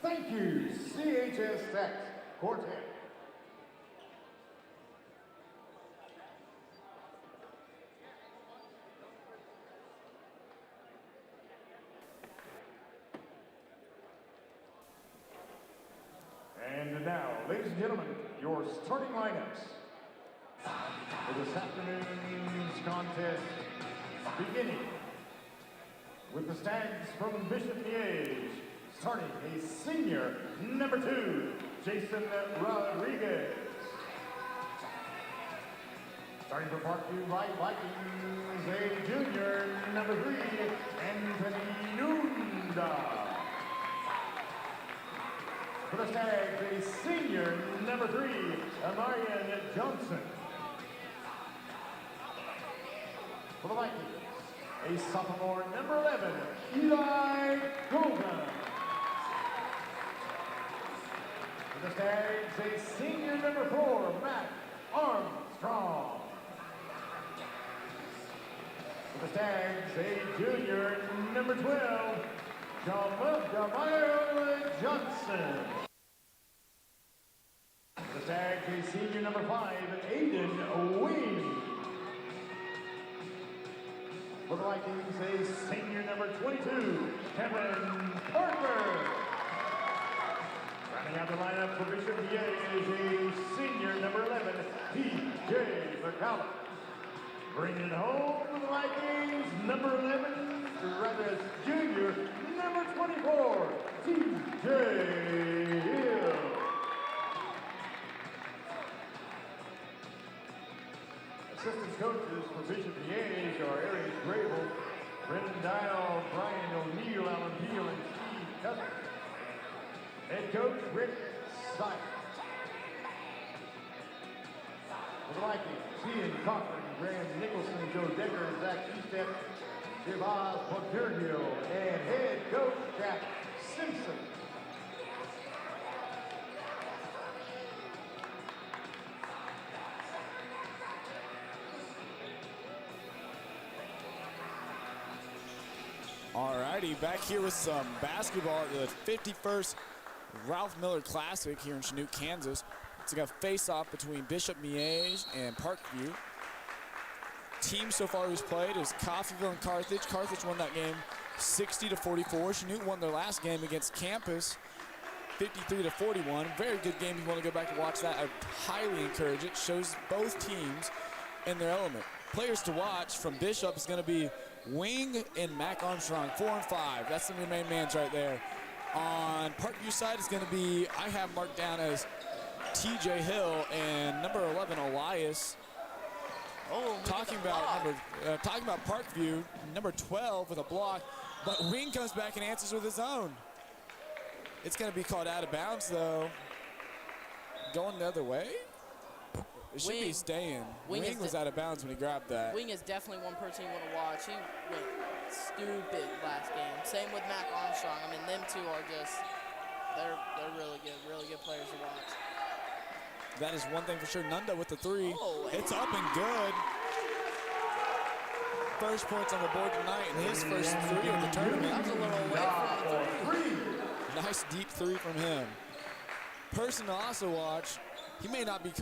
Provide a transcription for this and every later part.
Thank you, CHSX Quartet. And now, ladies and gentlemen, your starting lineups for this afternoon's contest, beginning with the Stags from Bishop Miege, starting a senior, number 2, Jason Rodriguez. Starting for Parkview Vikings, a junior, number 3, Anthony Nunda. For the Stags, a senior, number 3, Amarian Johnson. For the Vikings, a sophomore, number 11, Eli Golden. For the Stags, a senior, number 4, Matt Armstrong. For the Stags, a junior, number 12, Jamiel Johnson. For the Stags, a senior, number 5, Aiden Wing. For the Vikings, a senior, number 22, Kevin Parker. Rounding out the lineup for Bishop Miege is a senior, number 11, T.J. McCallum. Bringing home for the Vikings, number 11, Travis Jr., number 24, T.J. Hill. Assistant coaches for Bishop Miege are Arius Grable, Brendan Dial, Brian O'Neill, Alan Peel, and Steve Cousins. Head coach Rick Sykes. For the Vikings, Ian Cochran, Graham Nicholson, Joe Decker, Zach Eastep, Shabazz Poterno, and head coach Jack Simpson. Alrighty, back here with some basketball at the 51st Ralph Miller Classic here in Chanute, Kansas. It's like a face-off between Bishop Miege and Parkview. Team so far who's played is Coffeyville and Carthage. Carthage won that game 60-44. Chanute won their last game against Campus 53-41. Very good game if you want to go back and watch that. I highly encourage it. Shows both teams in their element. Players to watch from Bishop is going to be Wing and Mac Armstrong, 4 and 5. That's the main man's right there. On Parkview side is going to be, I have marked down as T.J. Hill and number 11, Elias. Talking about Parkview, number 12 with a block, but Wing comes back and answers with his own. It's going to be called out of bounds, though. Going the other way? It should be staying. Wing was out of bounds when he grabbed that. Wing is definitely one person you want to watch. He went stupid last game. Same with Mac Armstrong. I mean, them two are just, they're really good players to watch. That is one thing for sure. Nunda with the 3. It's up and good. First points on the board tonight, and his first 3 of the tournament. That was a little away from the 3. Nice deep 3 from him. Person to also watch. He may not be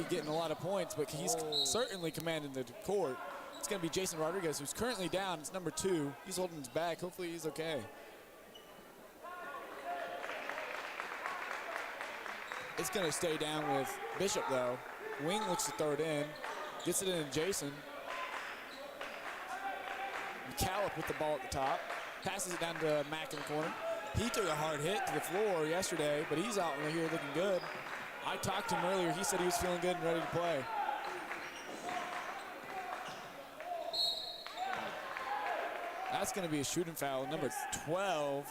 getting a lot of points, but he's certainly commanding the court. It's going to be Jason Rodriguez, who's currently down. It's number 2. He's holding his back. Hopefully he's okay. It's going to stay down with Bishop, though. Wing looks to throw it in. Gets it in to Jason. McCallum with the ball at the top. Passes it down to Mack in the corner. He took a hard hit to the floor yesterday, but he's out here looking good. I talked to him earlier. He said he was feeling good and ready to play. That's going to be a shooting foul. Number 12,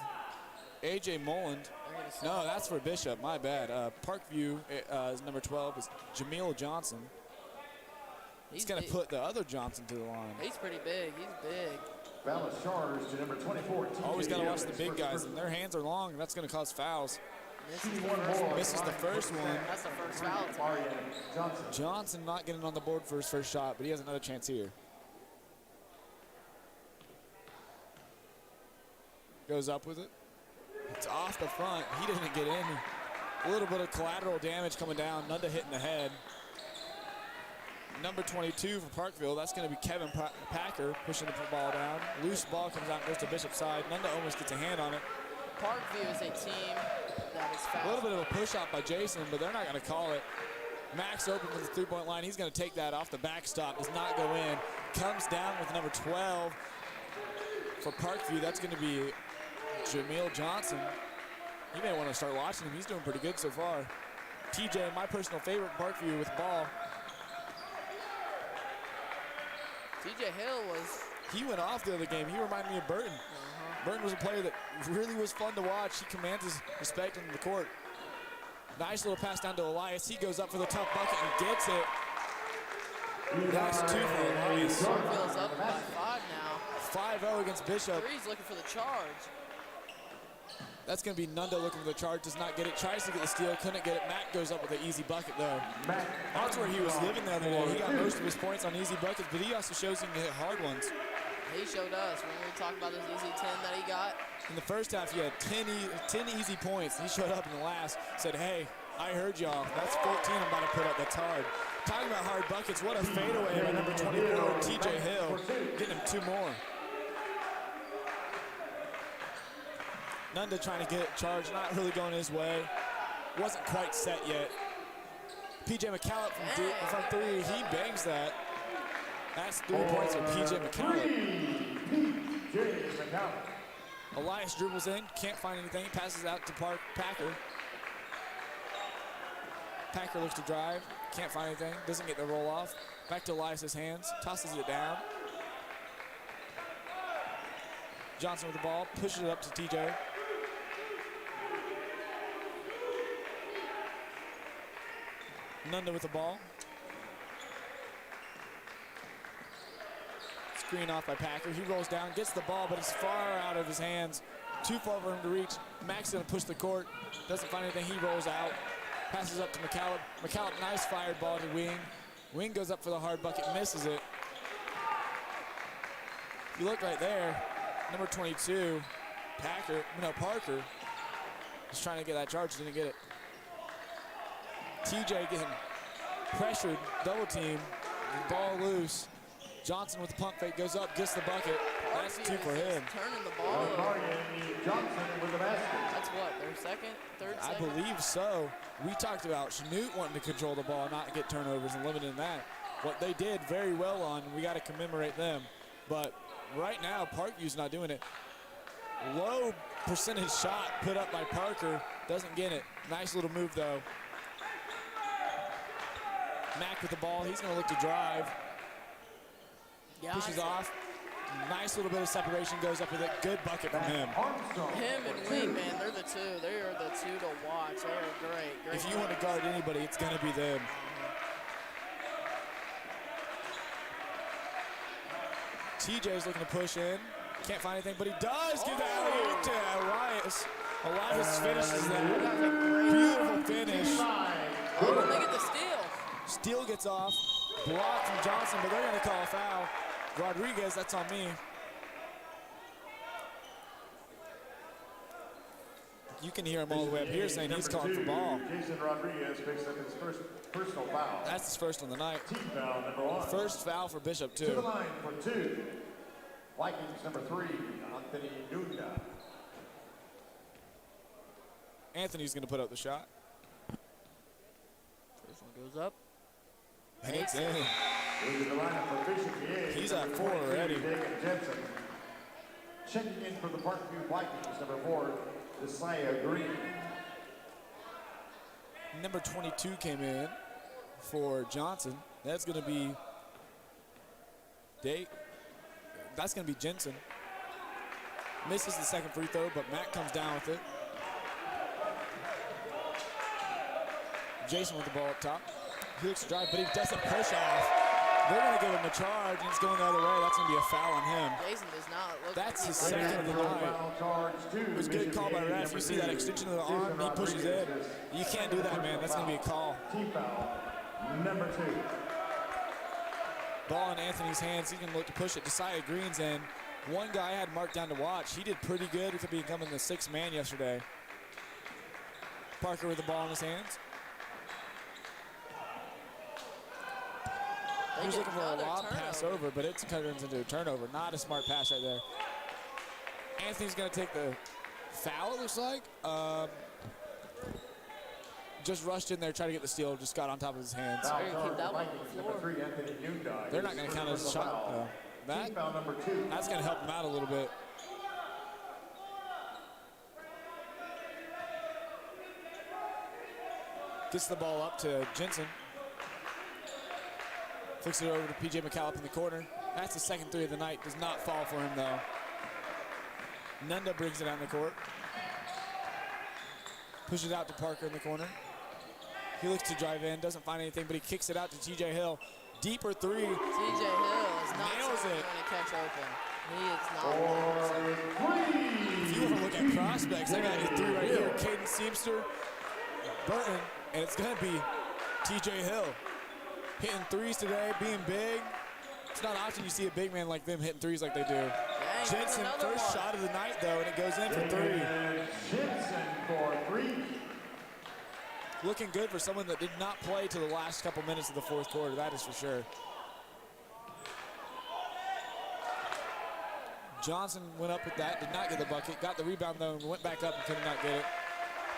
A.J. Moland. No, that's for Bishop. My bad. Parkview is number 12 is Jamiel Johnson. He's going to put the other Johnson to the line. He's pretty big. He's big. Foul is charged to number 24. Always got to watch the big guys, and their hands are long, and that's going to cause fouls. Misses the first one. That's the first foul. Johnson not getting on the board for his first shot, but he has another chance here. Goes up with it. It's off the front. He didn't get in. A little bit of collateral damage coming down. Nunda hitting the head. Number 22 for Parkview, that's going to be Kevin Packer pushing the ball down. Loose ball comes out and goes to Bishop's side. Nunda almost gets a hand on it. Parkview is a team that is fast. A little bit of a push out by Jason, but they're not going to call it. Max open for the three-point line. He's going to take that off the backstop. Does not go in. Comes down with number 12 for Parkview. That's going to be Jameel Johnson. You may want to start watching him. He's doing pretty good so far. TJ, my personal favorite, Parkview with the ball. TJ Hill he went off the other game. He reminded me of Burton. Burton was a player that really was fun to watch. He commands his respect in the court. Nice little pass down to Elias. He goes up for the tough bucket and gets it. That's 2 for Elias. Parkville's up by 5 now. 5-0 against Bishop. Three's looking for the charge. That's going to be Nunda looking for the charge. Does not get it. Tries to get the steal. Couldn't get it. Matt goes up with an easy bucket, though. That's where he was living the other day. He got most of his points on easy buckets, but he also shows he can hit hard ones. He showed us when we were talking about this easy 10 that he got. In the first half, he had 10 easy points. He showed up in the last, said, hey, I heard y'all. That's 14 I'm about to put up. That's hard. Talking about hard buckets, what a fadeaway by number 24, TJ Hill. Getting him 2 more. Nunda trying to get it charged, not really going his way. Wasn't quite set yet. PJ McCallum from 3, he bangs that. That's 3 points for PJ McCallum. Elias dribbles in, can't find anything, passes out to Packer. Packer looks to drive, can't find anything, doesn't get the roll off. Back to Elias's hands, tosses it down. Johnson with the ball, pushes it up to TJ. Nunda with the ball. Screen off by Packer. He rolls down, gets the ball, but it's far out of his hands. Too far for him to reach. Max gonna push the court. Doesn't find anything. He rolls out. Passes up to McCallum. McCallum, nice fired ball to Wing. Wing goes up for the hard bucket, misses it. If you look right there, number 22, Parker, was trying to get that charge, didn't get it. TJ getting pressured, double team, ball loose. Johnson with the pump fake, goes up, gets the bucket. That's 2 for him. Turning the ball over. Johnson with the basket. That's what, their third I believe so. We talked about Chanute wanting to control the ball, not get turnovers and limiting that. What they did very well on, we got to commemorate them. But right now, Parkview's not doing it. Low percentage shot put up by Parker, doesn't get it. Nice little move though. Mack with the ball, he's gonna look to drive. Yeah, pushes off. Nice little bit of separation, goes up with it. Good bucket from him. Him and Wing, man, they're the two. They are the two to watch. They are great. If you want to guard anybody, it's gonna be them. TJ's looking to push in. Can't find anything, but he does give the alley-oop to Elias. Elias finishes that. Beautiful finish. Oh, they get the steal. Steal gets off. Block from Johnson, but they're going to call a foul. Rodriguez, that's on me. You can hear him all the way up here saying he's calling for ball. Jason Rodriguez picks up his first personal foul. That's his first on the night. Team foul number 1. First foul for Bishop, too. To the line for 2. Vikings number 3, Anthony Nunda. Anthony's going to put up the shot. First one goes up. And it's in. Into the lineup for Bishop Miege. He's at 4 already. David Jensen. Checking in for the Parkview Vikings, number 4, Josiah Green. Number 22 came in for Johnson. That's going to be That's going to be Jensen. Misses the second free throw, but Matt comes down with it. Jason with the ball up top. He looks to drive, but he doesn't push off. They're going to give him a charge, and it's going the other way. That's going to be a foul on him. Jason does not look. That's his second of the night. It was a good call by ref. You see that extension of the arm, he pushes in. You can't do that, man. That's going to be a call. Team foul number 2. Ball in Anthony's hands. He's going to look to push it. Josiah Green's in. One guy I had marked down to watch. He did pretty good. He could be becoming the 6th man yesterday. Parker with the ball in his hands. He was looking for a lob pass over, but it turns into a turnover. Not a smart pass right there. Anthony's going to take the foul, it looks like. Just rushed in there, tried to get the steal, just got on top of his hands. Keep that one on the floor. They're not going to count as a shot. That's going to help him out a little bit. Gets the ball up to Jensen. Flicks it over to P.J. McCallop in the corner. That's the second 3 of the night. Does not fall for him, though. Nunda brings it on the court. Pushes it out to Parker in the corner. He looks to drive in, doesn't find anything, but he kicks it out to T.J. Hill. Deeper 3. T.J. Hill is not nails going it. to catch open. He is not. If you want to look at prospects, I got a 3 right here. Caden Seamster, Burton, and it's going to be T.J. Hill. Hitting 3s today, being big. It's not often you see a big man like them hitting 3s like they do. Dang, Jensen, first shot of the night, though, and it goes in for 3. Jensen for 3. Looking good for someone that did not play to the last couple minutes of the 4th quarter, that is for sure. Johnson went up with that, did not get the bucket, got the rebound though, and went back up and could not get it.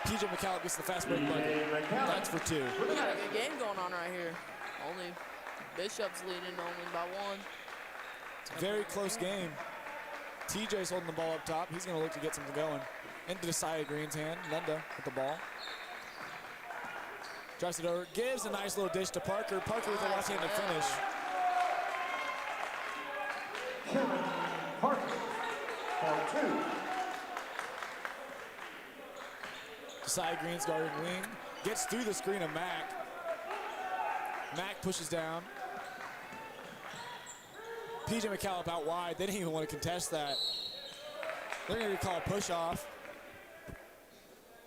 P.J. McCallop gets the fast break bucket. That's for 2. We got a good game going on right here. Only Bishop's leading only by 1. Very close game. TJ's holding the ball up top. He's going to look to get something going. Into Josiah Green's hand. Nunda with the ball. Drives it over. Gives a nice little dish to Parker. Parker with the left-handed finish. Kevin Parker for 2. Josiah Green's guarding wing. Gets through the screen of Mack. Mack pushes down. P.J. McCallop out wide. They didn't even want to contest that. They're going to call a push off.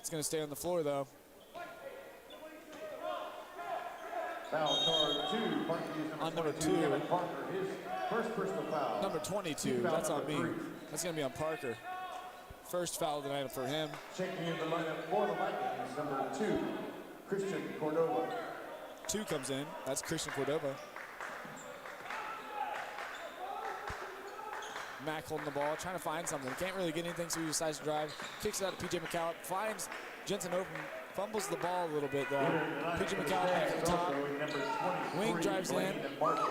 It's going to stay on the floor, though. Foul card 2. Parkview On number 2. Kevin Parker, his first personal foul. Number 22. That's on me. That's going to be on Parker. First foul of the night for him. Checking in the lineup for the Vikings, number 2, Christian Cordova. 2 comes in. That's Christian Cordova. Mack holding the ball, trying to find something. Can't really get anything, so he decides to drive. Kicks it out to P.J. McCallop. Finds Jensen open. Fumbles the ball a little bit, though. P.J. McCallop back at the top. Wing drives in.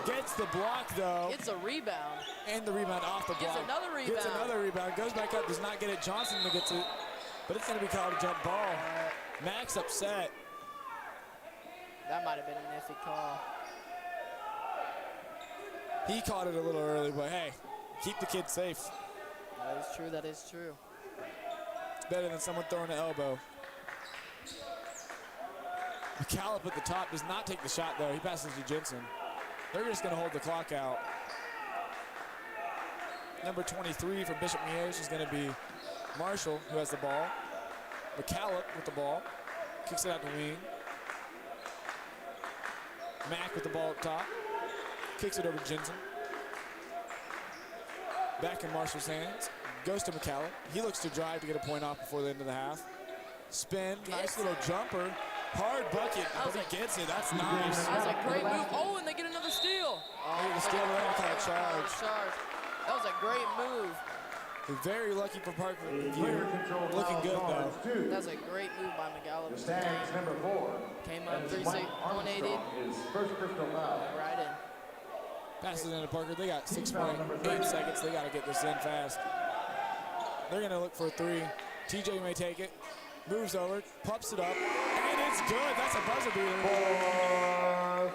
Gets the block, though. Gets a rebound. And the rebound off the block. Gets another rebound. Gets another rebound. Goes back up. Does not get it. Johnson gets it. But it's going to be called a jump ball. Mack's upset. That might have been an iffy call. He caught it a little early, but hey, keep the kid safe. That is true. That is true. It's better than someone throwing an elbow. McCallop at the top does not take the shot, though. He passes to Jensen. They're just going to hold the clock out. Number 23 for Bishop Miege is going to be Marshall, who has the ball. McCallop with the ball. Kicks it out to wing. Mack with the ball up top. Kicks it over to Jensen. Back in Marshall's hands. Goes to McCallop. He looks to drive to get a point off before the end of the half. Spin. Nice little jumper. Hard bucket, but he gets it. That's nice. That was a great move. Oh, and they get another steal. Oh, the steal there, call it charge. That was a great move. Very lucky for Parkview. Looking good, though. That was a great move by McCallop. The Stags, number 4. Came up 180. His first personal foul. Right in. Passes into Parker. They got 6.8 seconds. They got to get this in fast. They're going to look for a 3. TJ may take it. Moves over, pumps it up, and it's good. That's a buzzer beater.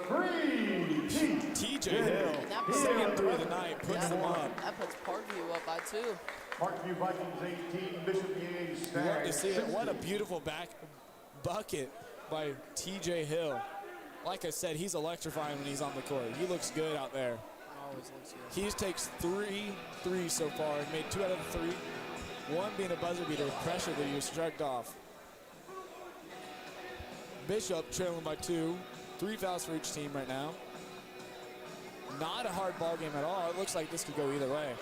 For 3. TJ Hill, second 3 of the night, puts them up. That puts Parkview up by 2. Parkview Vikings 18, Bishop Miege Stags. You love to see it. What a beautiful back bucket by TJ Hill. Like I said, he's electrifying when he's on the court. He looks good out there. Always looks good. He takes 3 threes so far and made 2 out of the 3. 1 being a buzzer beater with pressure that he was shrugged off. Bishop trailing by 2. 3 fouls for each team right now. Not a hard ball game at all. It looks like this could go either way.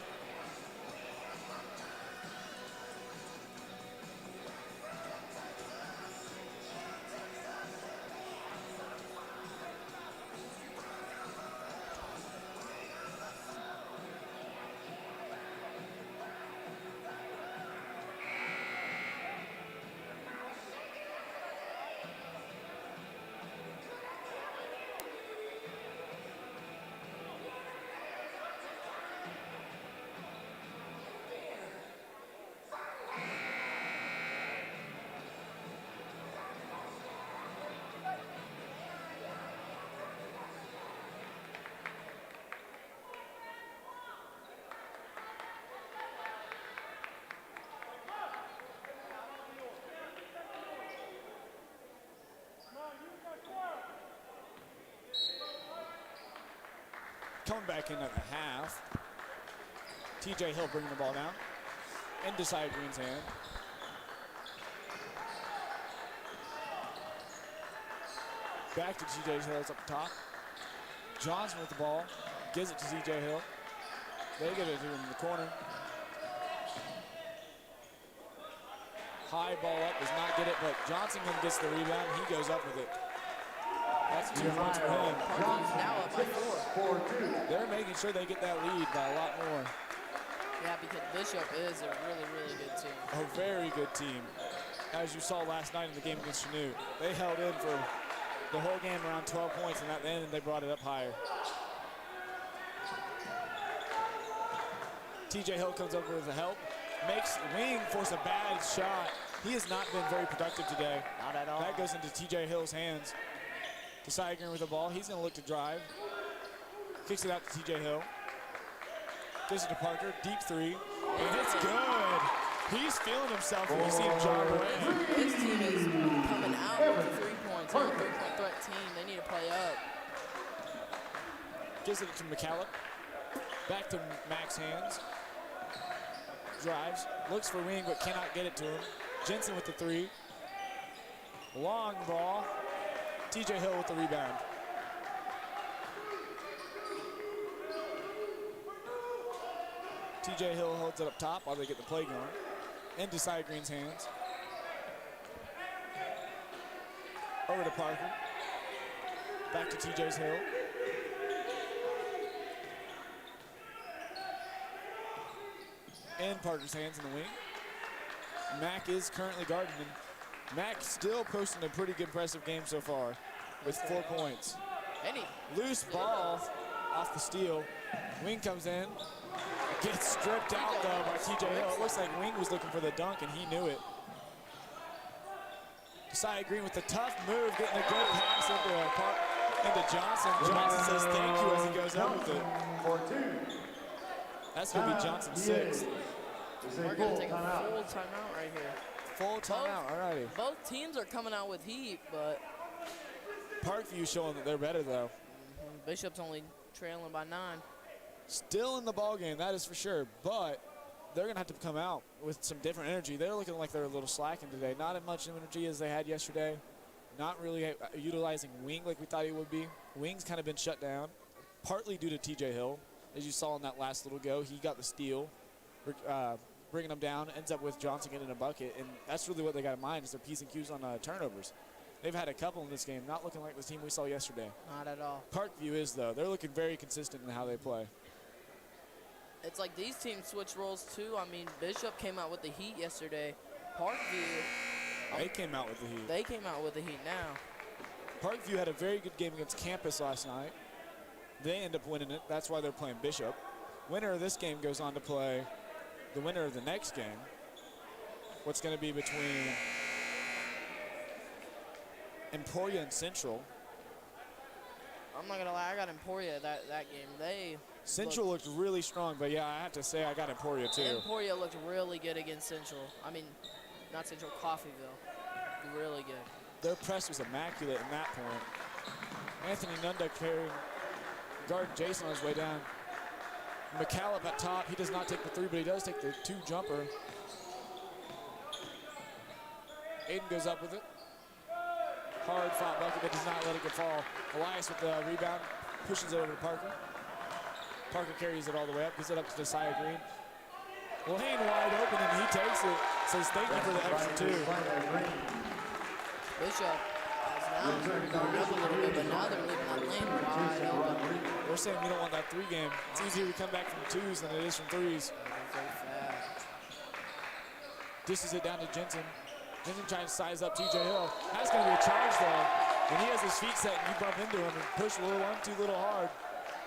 Coming back in at the half. TJ Hill bringing the ball down. Into Cy Green's hand. Back to TJ Hill up top. Johnson with the ball. Gives it to TJ Hill. They get it to him in the corner. High ball up, does not get it, but Johnson gets the rebound. He goes up with it. That's 2 points for him. Now up by 4. They're making sure they get that lead by a lot more. Yeah, because Bishop is a really, really good team. A very good team. As you saw last night in the game against Chanute, they held in for the whole game around 12 points, and at the end they brought it up higher. TJ Hill comes over with the help. Makes Wing force a bad shot. He has not been very productive today. Not at all. That goes into TJ Hill's hands. To Cy Green with the ball. He's going to look to drive. Kicks it out to TJ Hill. Gives it to Parker. Deep three. And it's good. He's feeling himself when you see him jog away. This team is coming out with 3 points. They're a 3-point threat team. They need to play up. Gives it to McCallum. Back to Mac's hands. Drives. Looks for Wing, but cannot get it to him. Jensen with the three. Long ball. TJ Hill with the rebound. TJ Hill holds it up top while they get the play going. Into Cy Green's hands. Over to Parker. Back to TJ's Hill. In Parker's hands in the wing. Mac is currently guarding him. Mac still posting a pretty good impressive game so far with 4 points. Loose ball off the steal. Wing comes in. Gets stripped out though by TJ Hill. It looks like Wing was looking for the dunk and he knew it. Cy Green with the tough move, getting a good pass into Johnson. Johnson says thank you as he goes up with it. That's going to be Johnson's 6th. We're going to take a full timeout right here. Full timeout, all righty. Both teams are coming out with heat, but Parkview showing that they're better though. Bishop's only trailing by 9. Still in the ball game, that is for sure, but they're going to have to come out with some different energy. They're looking like they're a little slacking today. Not as much energy as they had yesterday. Not really utilizing Wing like we thought he would be. Wing's kind of been shut down, partly due to TJ Hill. As you saw in that last little go, he got the steal, bringing them down, ends up with Johnson getting a bucket, and that's really what they got in mind is their P's and Q's on turnovers. They've had a couple in this game, not looking like the team we saw yesterday. Not at all. Parkview is, though. They're looking very consistent in how they play. It's like these teams switch roles, too. I mean, Bishop came out with the heat yesterday. Parkview, They came out with the heat. they came out with the heat now. Parkview had a very good game against Campus last night. They end up winning it. That's why they're playing Bishop. Winner of this game goes on to play the winner of the next game. What's going to be between Emporia and Central. I'm not going to lie, I got Emporia that game. Central looked really strong, but yeah, I have to say I got Emporia too. Emporia looked really good against Central. I mean, not Central, Coffeyville. Really good. Their press was immaculate in that point. Anthony Nunda carrying guard Jason on his way down. McCallum at top. He does not take the three, but he does take the 2 jumper. Aiden goes up with it. Hard fought bucket, but does not let it go fall. Elias with the rebound, pushes it over to Parker. Parker carries it all the way up, gives it up to Josiah Green. Lane wide open, and he takes it. Says thank you for the extra 2. Bishop has now gone up a little bit, but now they're leaving that lane wide open. They're saying we don't want that 3 game. It's easier to come back from 2s than it is from 3s. Dishes it down to Jensen. Jensen trying to size up TJ Hill. That's going to be a charge though. When he has his feet set and you bump into him and push a little 1, 2 little hard,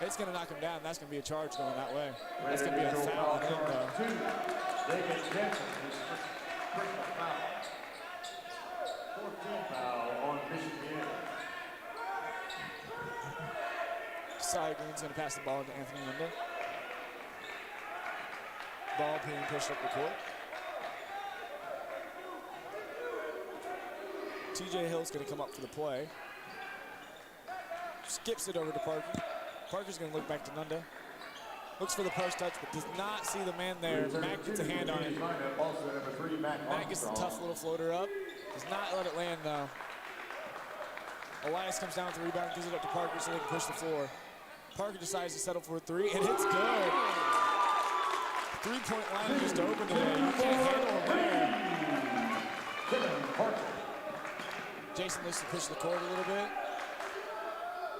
it's going to knock him down. That's going to be a charge going that way. That's going to be a foul on him though. Cy Green's going to pass the ball to Anthony Linda. Ball being pushed up the court. TJ Hill's going to come up for the play. Skips it over to Parker. Parker's going to look back to Nunda. Looks for the post touch, but does not see the man there. Matt gets a hand on it. Matt gets the tough little floater up. Does not let it land, though. Elias comes down with the rebound, gives it up to Parker so they can push the floor. Parker decides to settle for a three, and it's good. Three-point line just open today. You can't handle him there. Jason looks to push the court a little bit.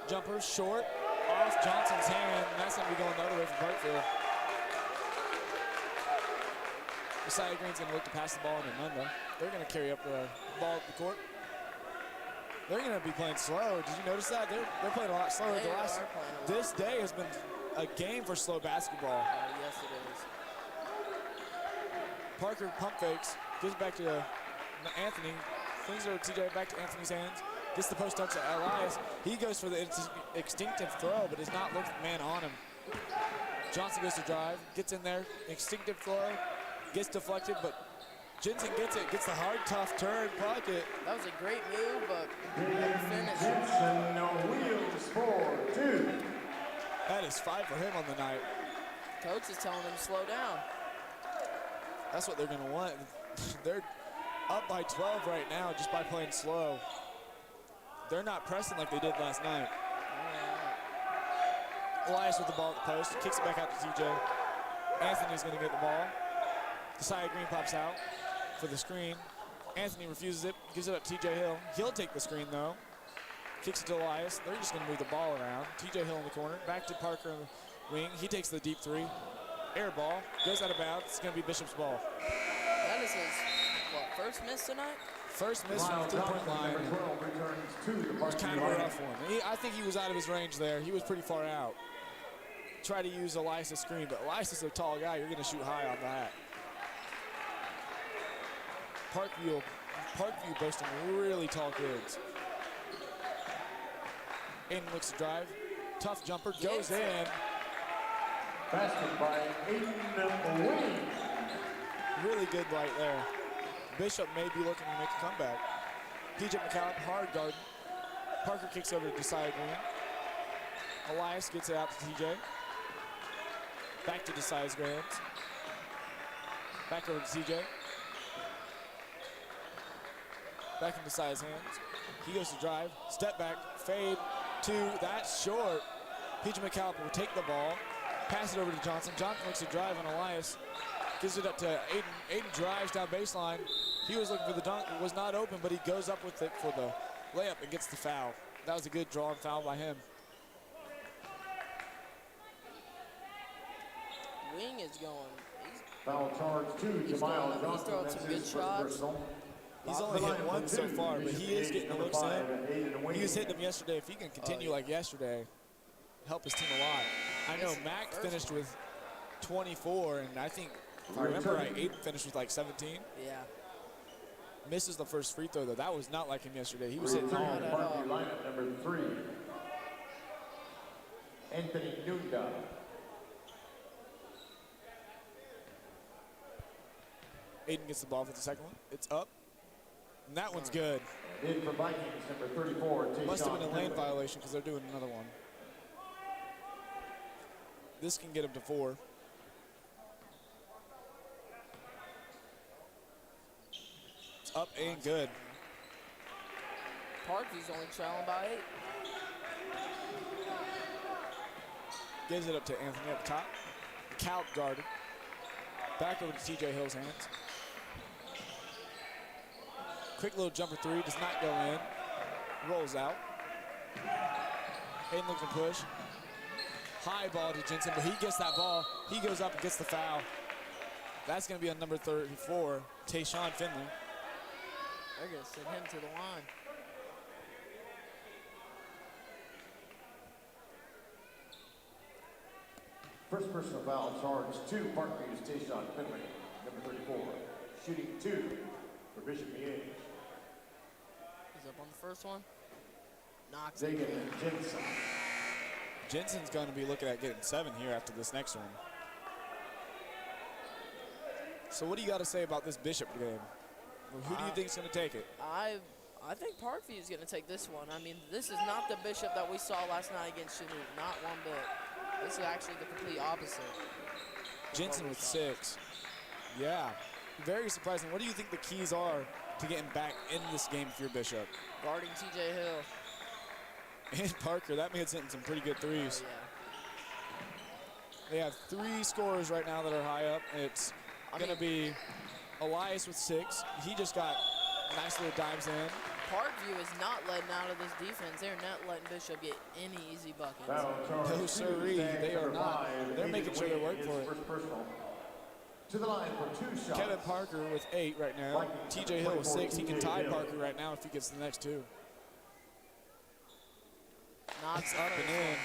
Jumper short, off Johnson's hand, and that's going to be going the other way from Parkview. Messiah Green's going to look to pass the ball into Nunda. They're going to carry up the ball at the court. They're going to be playing slow. Did you notice that? They're playing a lot slower. This day has been a game for slow basketball. Yes, it is. Parker pump fakes, gives it back to Anthony, flings it over to TJ, back to Anthony's hands, gets the post touch to Elias. He goes for the instinctive throw, but does not look man on him. Johnson goes to drive, gets in there, instinctive throw, gets deflected, but Jensen gets it, gets the hard, tough turn pocket. That was a great move, but never finished. Jensen wheels for 2. That is 5 for him on the night. Coach is telling him to slow down. That's what they're going to want. They're up by 12 right now just by playing slow. They're not pressing like they did last night. Elias with the ball at the post, kicks it back out to TJ. Anthony's going to get the ball. Messiah Green pops out for the screen. Anthony refuses it, gives it up to TJ Hill. He'll take the screen though. Kicks it to Elias. They're just going to move the ball around. TJ Hill in the corner, back to Parker on the wing. He takes the deep three. Air ball, goes out of bounds. It's going to be Bishop's ball. That is his, first miss tonight? First miss from the three-point line. It was kind of a rough one. I think he was out of his range there. He was pretty far out. Try to use Elias' screen, but Elias is a tall guy. You're going to shoot high on that. Parkview boasting really tall kids. Aiden looks to drive. Tough jumper, goes in. Basket by Aiden Wing. Really good right there. Bishop may be looking to make a comeback. PJ McCallum, hard guard. Parker kicks over to Desai Green. Elias gets it out to TJ. Back to Desai's hands. Back over to TJ. Back into Desai's hands. He goes to drive. Step back, fade, 2. That's short. PJ McCallum will take the ball. Pass it over to Johnson. Johnson looks to drive on Elias. Gives it up to Aiden. Aiden drives down baseline. He was looking for the dunk. It was not open, but he goes up with it for the layup and gets the foul. That was a good draw and foul by him. Wing is going. Foul charge 2, Jamal Johnson. He's throwing some good shots. He's only hit 1 so far, but he is getting the looks in. He was hitting them yesterday. If he can continue like yesterday, help his team a lot. I know Mac finished with 24, and I think, if I remember right, Aiden finished with like 17. Yeah. Misses the first free throw, though. That was not like him yesterday. He was hitting all. Parkview lineup number 3. Anthony Nunda. Aiden gets the ball for the second one. It's up. And that one's good. In for Vikings, number 34. Must have been a lane violation because they're doing another one. This can get him to 4. It's up and good. Parkview's only trailing by 8. Gives it up to Anthony up top. Calp guarded. Back over to TJ Hill's hands. Quick little jumper 3, does not go in. Rolls out. Aiden looking to push. High ball to Jensen, but he gets that ball. He goes up and gets the foul. That's going to be on number 34, Tayshawn Finley. They're going to send him to the line. First personal foul charge 2, Parkview's Tayshawn Finley, number 34. Shooting 2 for Bishop Miege. He's up on the first one. Knocks Zagan it. Jensen. Jensen's going to be looking at getting 7 here after this next one. So what do you got to say about this Bishop game? Who do you think is going to take it? I I think Parkview is going to take this one. I mean, this is not the Bishop that we saw last night against Chanute. Not one bit. This is actually the complete opposite. Jensen with 6. Yeah, very surprising. What do you think the keys are to getting back in this game if you're Bishop? Guarding TJ Hill. And Parker, that man's hitting some pretty good threes. Yeah. They have 3 scorers right now that are high up. It's going to be Elias with 6. He just got nice little dimes in. Parkview is not letting out of this defense. They're not letting Bishop get any easy buckets. No, sirree, they are not. They're making sure they work for it. To the line for 2 shots. Kevin Parker with 8 right now. TJ Hill with 6. He can tie Parker right now if he gets the next 2. Knocks up and in.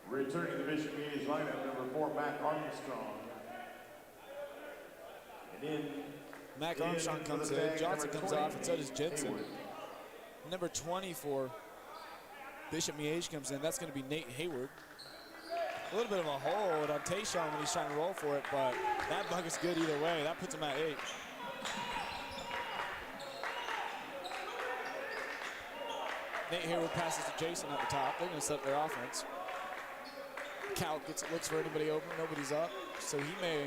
Returning to Bishop Miege lineup, number 4, Mac Armstrong. And in Mac Armstrong comes in, Johnson comes off, and so does Jensen. Hayward. Number 20 for Bishop Miege comes in. That's going to be Nate Hayward. A little bit of a hold on Tayshawn when he's trying to roll for it, but that bucket's good either way. That puts him at 8. Nate Hayward passes to Jason at the top. They're going to set up their offense. Cal looks for anybody open. Nobody's up, so he may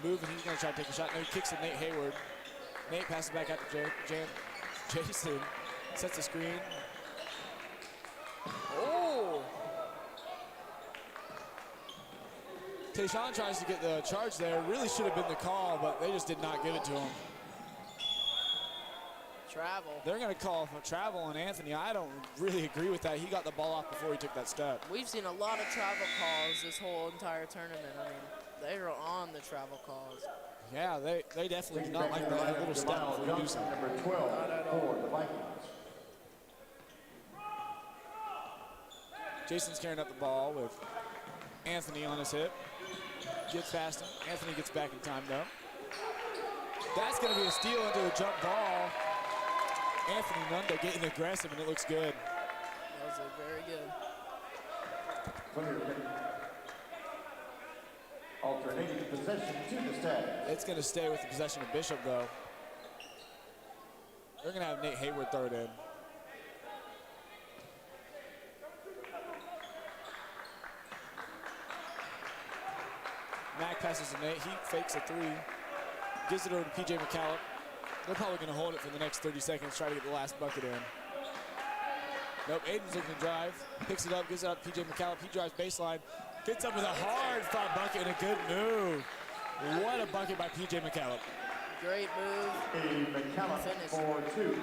move, and he's going to try to take a shot. No, he kicks to Nate Hayward. Nate passes back out to Jason. Sets the screen. Oh! Tayshawn tries to get the charge there. Really should have been the call, but they just did not give it to him. Travel. They're going to call for travel on Anthony. I don't really agree with that. He got the ball off before he took that step. We've seen a lot of travel calls this whole entire tournament. I mean, they are on the travel calls. Yeah, they definitely do not like that little step before you do something. Number 12 for the Vikings. Jason's carrying up the ball with Anthony on his hip. Gets past him. Anthony gets back in time, though. That's going to be a steal into a jump ball. Anthony Nunda getting aggressive, and it looks good. That was very good. Alternating possession to the staff. It's going to stay with the possession of Bishop, though. They're going to have Nate Hayward throw it in. Mac passes to Nate. He fakes a 3. Gives it over to P.J. McCallum. They're probably going to hold it for the next 30 seconds, try to get the last bucket in. Nope, Aiden's looking to drive. Picks it up, gives it out to P.J. McCallum. He drives baseline. Gets up with a hard-fought bucket and a good move. What a bucket by P.J. McCallum. Great move. McCallum Finish. for 2. I mean,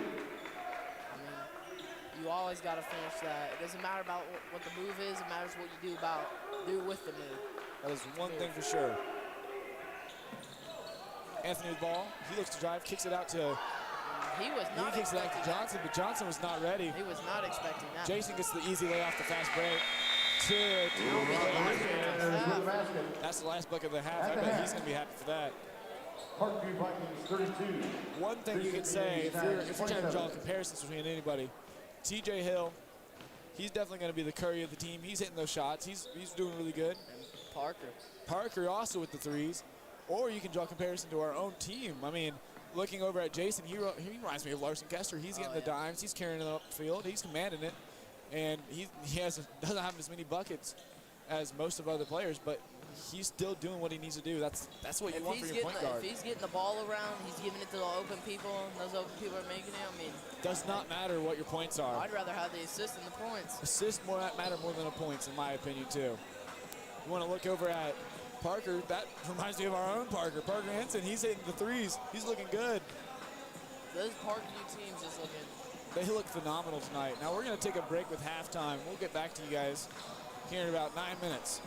you always got to finish that. It doesn't matter about what the move is. It matters what you do with the move. That is one thing for sure. Anthony with the ball. He looks to drive, kicks it out to. He kicks it out to Johnson, but Johnson was not ready. He was not expecting that. Jason gets the easy lay off the fast break. That's the last bucket of the half. I bet he's going to be happy for that. Parkview Vikings 32. One thing you can say, if you're trying to draw comparisons between anybody, TJ Hill, he's definitely going to be the Curry of the team. He's hitting those shots. He's doing really good. And Parker also with the 3s. Or you can draw comparison to our own team. I mean, looking over at Jason, he reminds me of Larson Kester. He's getting the dimes. He's carrying it up the field. He's commanding it. And he doesn't have as many buckets as most of other players, but he's still doing what he needs to do. That's what you want for your point guard. If he's getting the ball around, he's giving it to the open people, and those open people are making it. I mean, does not matter what your points are. I'd rather have the assist than the points. Assists matter more than the points, in my opinion, too. You want to look over at Parker. That reminds me of our own Parker. Parker Henson, he's hitting the 3s. He's looking good. Those Parkview teams just looking. They look phenomenal tonight. Now we're going to take a break with halftime. We'll get back to you guys here in about 9 minutes.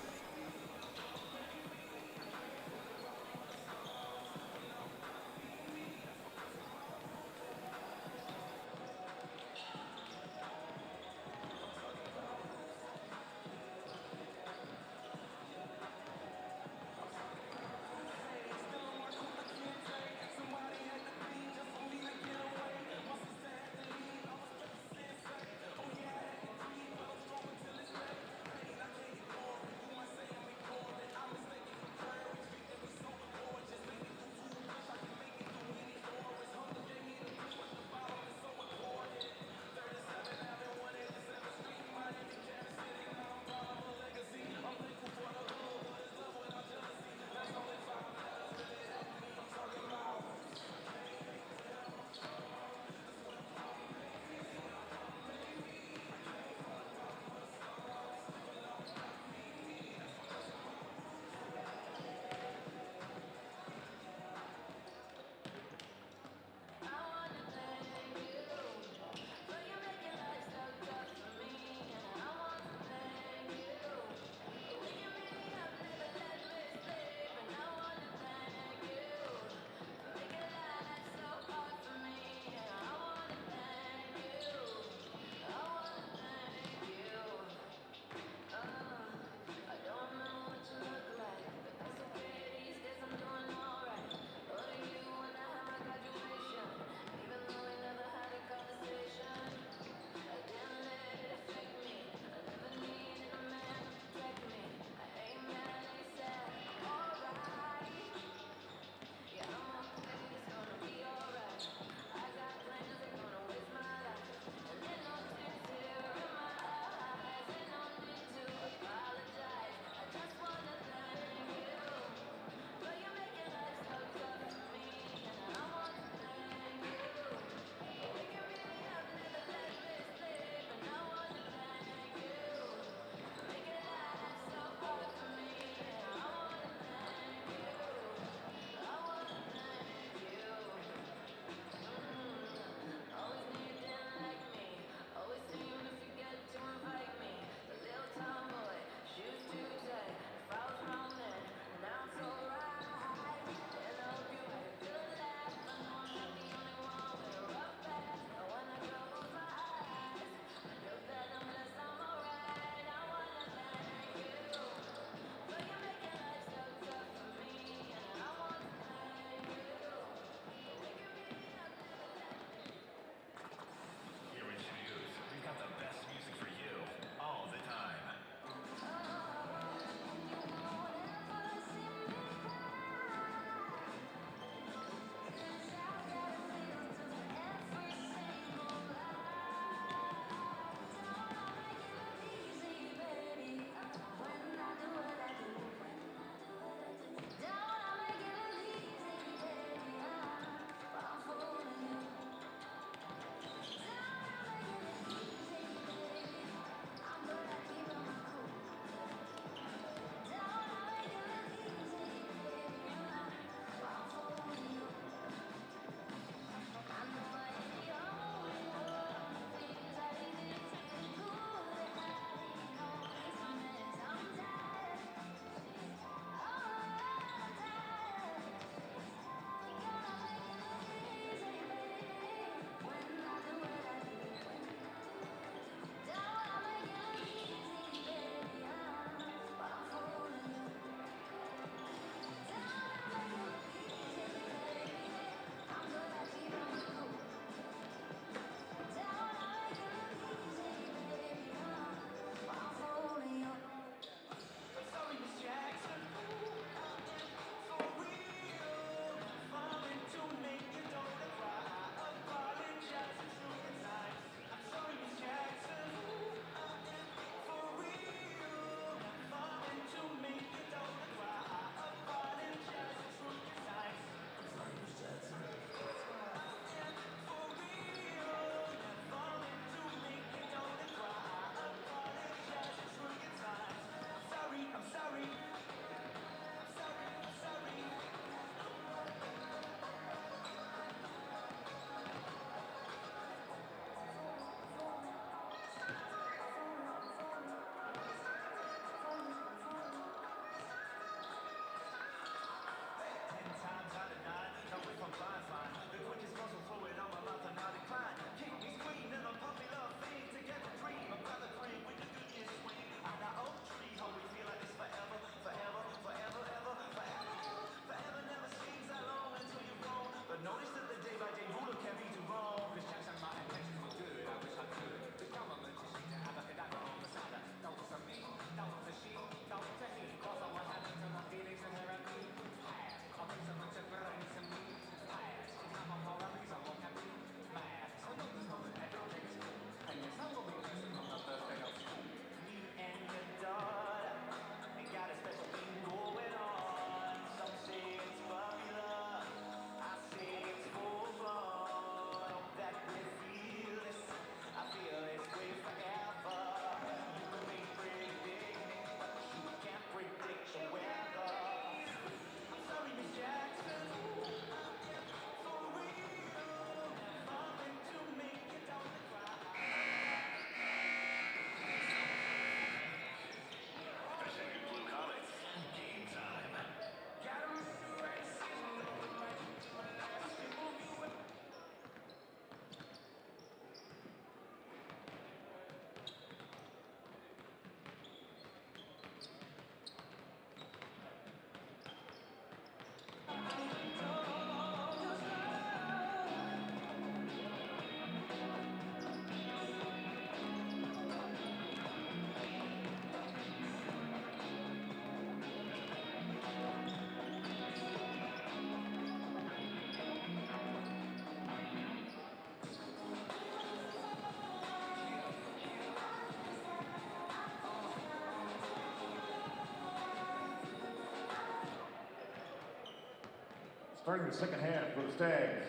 Starting the second half for the Stags.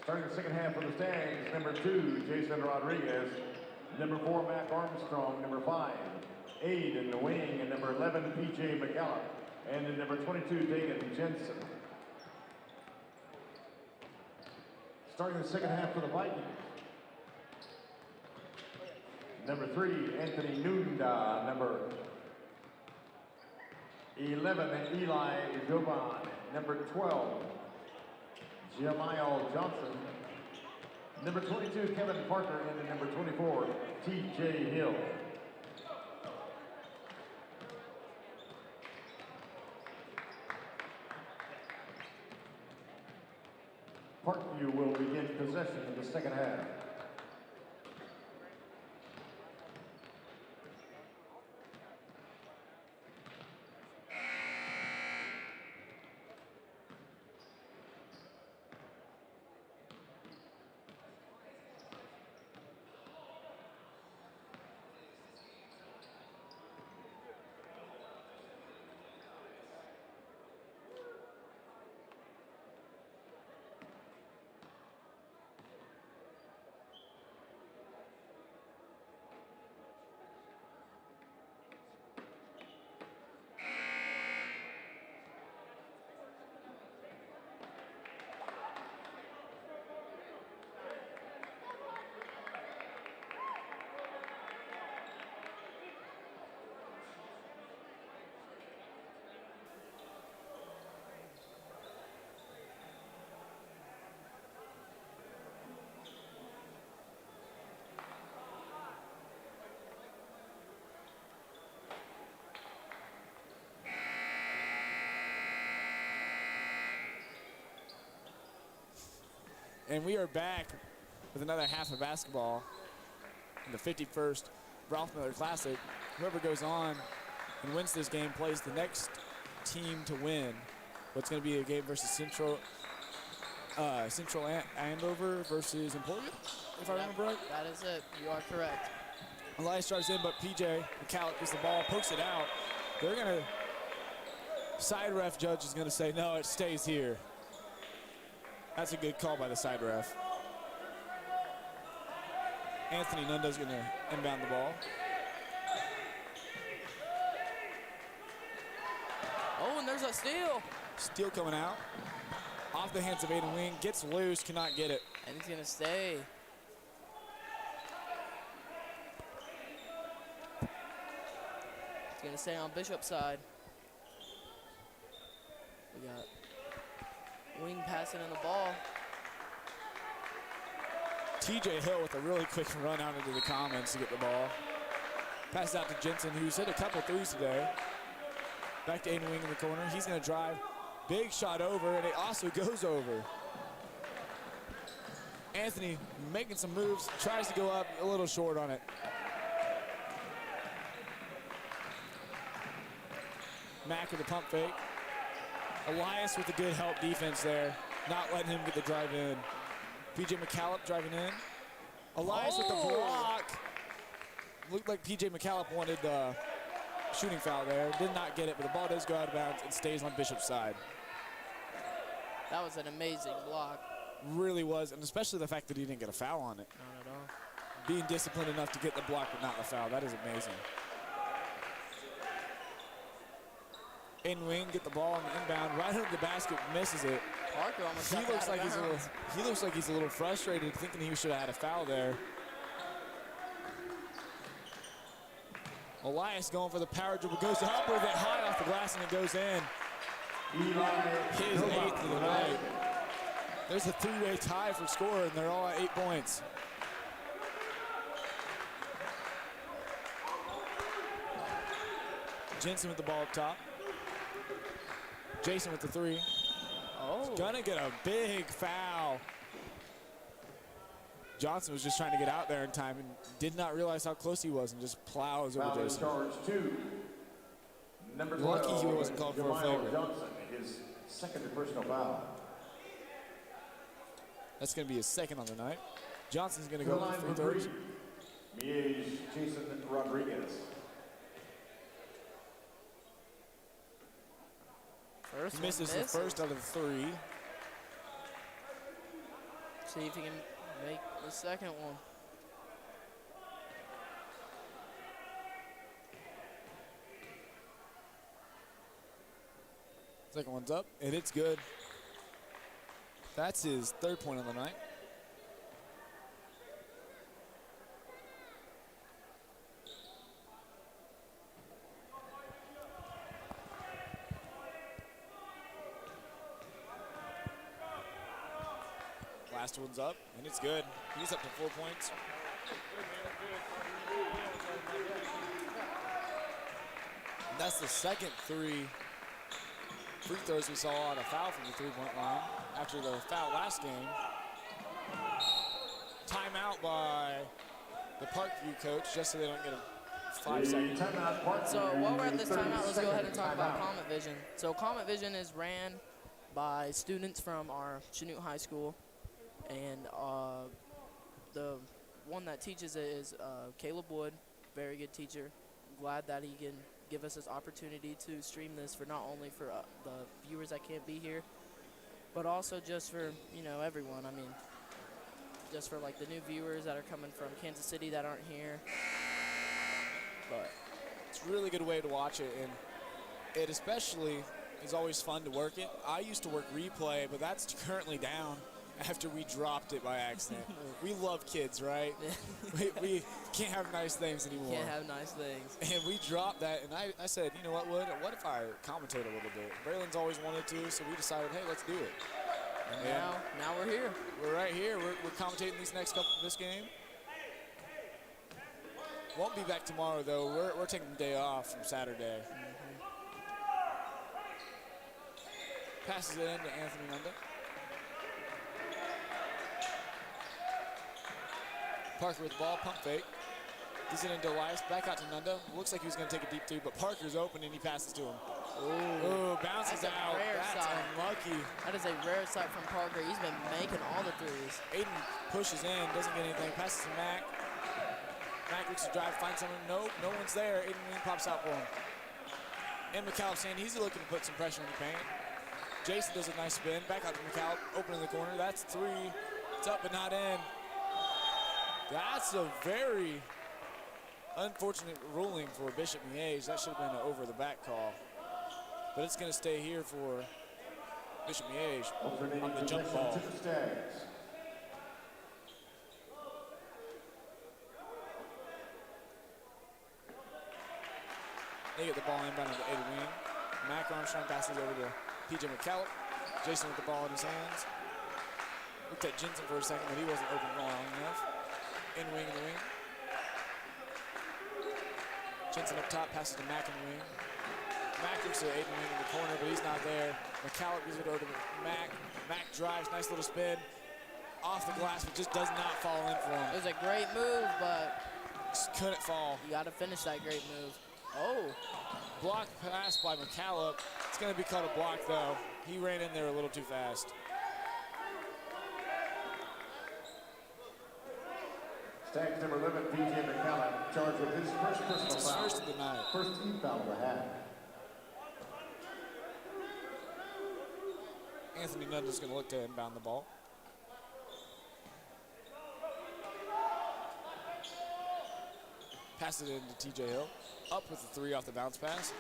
Starting the second half for the Stags, number 2, Jason Rodriguez. Number 4, Mac Armstrong. Number 5, Aid in the wing. And number 11, PJ McCallum. And then number 22, Dagan Jensen. Starting the second half for the Vikings. Number 3, Anthony Nunda. Number 11, Eli Joban. Number 12, Jamiel Johnson. Number 22, Kevin Parker. And then number 24, TJ Hill. Parkview will begin possession in the second half. And we are back with another half of basketball in the 51st Ralph Miller Classic. Whoever goes on and wins this game plays the next team to win. What's going to be a game versus Central Andover versus Emporia, if I remember right. That is it. You are correct. Elias drives in, but PJ McCallum gets the ball, pokes it out. They're going to, side ref judge is going to say, no, it stays here. That's a good call by the side ref. Anthony Nunda's going to inbound the ball. Oh, and there's a steal. Steal coming out. Off the hands of Aiden Wing. Gets loose, cannot get it. And he's going to stay. He's going to stay on Bishop's side. We got Wing passing in the ball. TJ Hill with a really quick run out into the commons to get the ball. Pass out to Jensen, who's hit a couple threes today. Back to Aiden Wing in the corner. He's going to drive. Big shot over, and it also goes over. Anthony making some moves, tries to go up, a little short on it. Mack with the pump fake. Elias with the good help defense there, not letting him get the drive in. PJ McCallum driving in. Elias with the block. Looked like PJ McCallum wanted the shooting foul there. Did not get it, but the ball does go out of bounds and stays on Bishop's side. That was an amazing block. Really was, and especially the fact that he didn't get a foul on it. Not at all. Being disciplined enough to get the block but not the foul, that is amazing. Aiden Wing get the ball on the inbound, right under the basket, misses it. Parker almost got He looks out of like bounds. he looks like he's a little frustrated, thinking he should have had a foul there. Elias going for the power dribble, goes up with it high off the glass and it goes in. His 8th of the night. There's a three-way tie for score, and they're all at 8 points. Jensen with the ball up top. Jason with the three. Oh. He's gonna get a big foul. Johnson was just trying to get out there in time and did not realize how close he was and just plows over Jason. Charge 2. Number 12, Lucky he wasn't called for a favor. Johnson, his second personal foul. That's gonna be his second on the night. Johnson's gonna go line for free for throws. three. Miege, Jason Rodriguez. First Misses one the first out of the 3. See if he can make the second one. Second one's up, and it's good. That's his 3rd point of the night. Last one's up, and it's good. He's up to 4 points. And that's the second free throws we saw on a foul from the 3-point line after the foul last game. Timeout by the Parkview coach, just so they don't get a 5-second. So while we're at this timeout, let's go ahead and talk about Comet Vision. So Comet Vision is ran by students from our Chanute High School, and the one that teaches it is Caleb Wood, very good teacher. Glad that he can give us this opportunity to stream this for not only for the viewers that can't be here, but also just for, you know, everyone. I mean, just for like the new viewers that are coming from Kansas City that aren't here. But it's a really good way to watch it, and it especially is always fun to work it. I used to work replay, but that's currently down after we dropped it by accident. We love kids, right? we can't have nice things anymore. Can't have nice things. And we dropped that, and I said, you know what, Wood? What if I commentate a little bit? Braylon's always wanted to, so we decided, hey, let's do it. And now we're here. We're right here. We're commentating this game. Won't be back tomorrow, though. We're taking the day off from Saturday. Passes it in to Anthony Nunda. Parker with the ball, pump fake. Gives it into Elias, back out to Nunda. Looks like he was going to take a deep 3, but Parker's open and he passes to him. Ooh, bounces out. That's unlucky. That is a rare sight from Parker. He's been making all the threes. Aiden pushes in, doesn't get anything, passes to Mac. Mac looks to drive, finds someone. Nope, no one's there. Aiden Wing pops out for him. And McCallum saying he's looking to put some pressure in the paint. Jason does a nice spin, back out to McCallum, open in the corner. That's 3. It's up but not in. That's a very unfortunate ruling for Bishop Miege. That should have been an over-the-back call. But it's going to stay here for Bishop Miege on the jump ball. They get the ball inbound to Aiden Wing. Mac Armstrong passes over to P.J. McCallum. Jason with the ball in his hands. Looked at Jensen for a second, but he wasn't open long enough. In the wing. Jensen up top, passes to Mac in the wing. Mac looks at Aiden Wing in the corner, but he's not there. McCallum gives it over to Mac. Mac drives, nice little spin. Off the glass, but just does not fall in for him. It was a great move, but just couldn't fall. You got to finish that great move. Oh. Block pass by McCallum. It's going to be called a block, though. He ran in there a little too fast. Stacks number 11, P.J. McCallum, charged with his first personal foul. First of the night. First team foul of the half. Anthony Nunda's going to look to inbound the ball. Passes it into T.J. Hill. Up with the 3 off the bounce pass.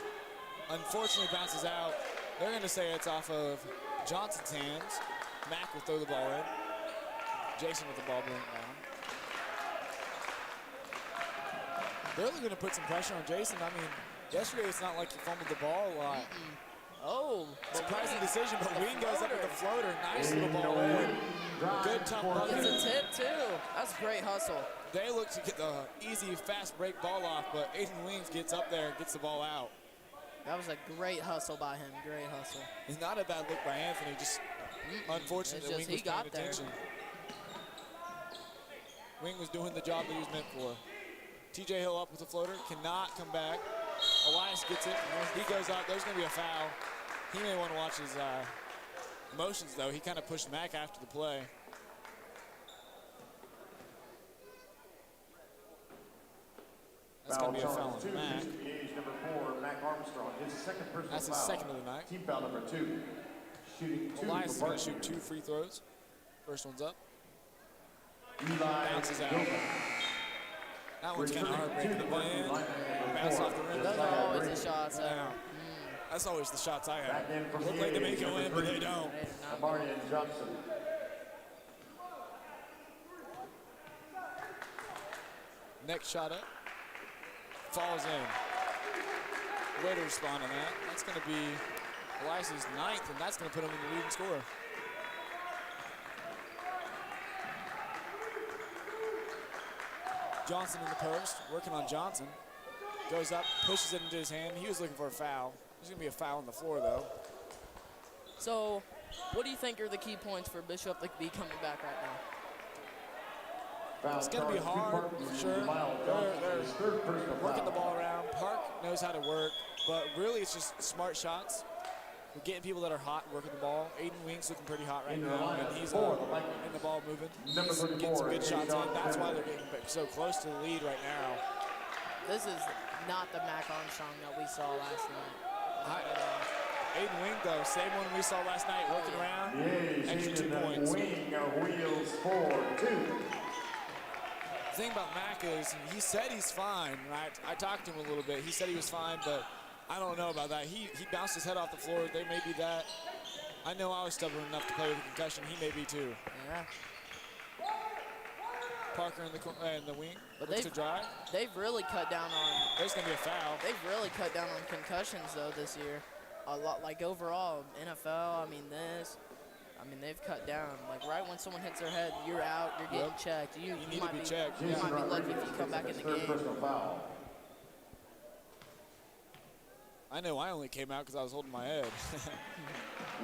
Unfortunately, bounces out. They're going to say it's off of Johnson's hands. Mac will throw the ball in. Jason with the ball going down. They're really going to put some pressure on Jason. I mean, yesterday it's not like he fumbled the ball a lot. Oh, surprising decision, but Wing goes up with the floater. Nice little ball in. Good tough bucket. It's a tip, too. That's a great hustle. They look to get the easy, fast break ball off, but Aiden Wings gets up there and gets the ball out. That was a great hustle by him. Great hustle. It's not a bad look by Anthony, just unfortunate that Wing was paying attention. Wing was doing the job that he was meant for. T.J. Hill up with the floater, cannot come back. Elias gets it, he goes up, there's gonna be a foul. He may want to watch his motions though. He kind of pushed Mac after the play. That's going to be a foul on two, Mac. Miege number 4, Mac Armstrong, his second personal That's his foul. second of the night. Team foul number 2. Shooting 2 Elias is for going to shoot Parkview. 2 free throws. First one's up. Eli Bounces out. Gilman. That one's kind of heartbreaking. It went in. Bounce off the rim. Those are always the shots. Yeah. That's always the shots I Back have. in from Look like they may Miege, go number in, but 3, they don't. Amarian Johnson. Next shot up. Falls in. Way to respond on that. That's going to be Elias's 9th, and that's going to put him in the leading scorer. Johnson in the post, working on Johnson. Goes up, pushes it into his hand. He was looking for a foul. There's going to be a foul on the floor, though. So, what do you think are the key points for Bishop to be coming back right now? It's going to be hard, for sure. They're working the ball around. Park knows how to work, but really it's just smart shots. We're getting people that are hot working the ball. Aiden Wink's looking pretty hot right now, and he's in the ball moving. He's getting some good shots in. That's why they're getting so close to the lead right now. This is not the Mac Armstrong that we saw last night. Aiden Wing, though, same one we saw last night, working around. Miege, Extra 2 senior points. Wing wheels for 2. The thing about Mac is he said he's fine, right? I talked to him a little bit. He said he was fine, but I don't know about that. He bounced his head off the floor. They may be that. I know I was stubborn enough to play with a concussion. He may be too. Yeah. Parker in the wing. But Looks to drive. they've really cut down on. There's gonna be a foul. They've really cut down on concussions though this year. A lot, like overall NFL. I mean they've cut down. Like right when someone hits their head, you're out. You're getting checked. You need might to be checked. You might be lucky if you come back in the game. Personal foul. I know I only came out because I was holding my head.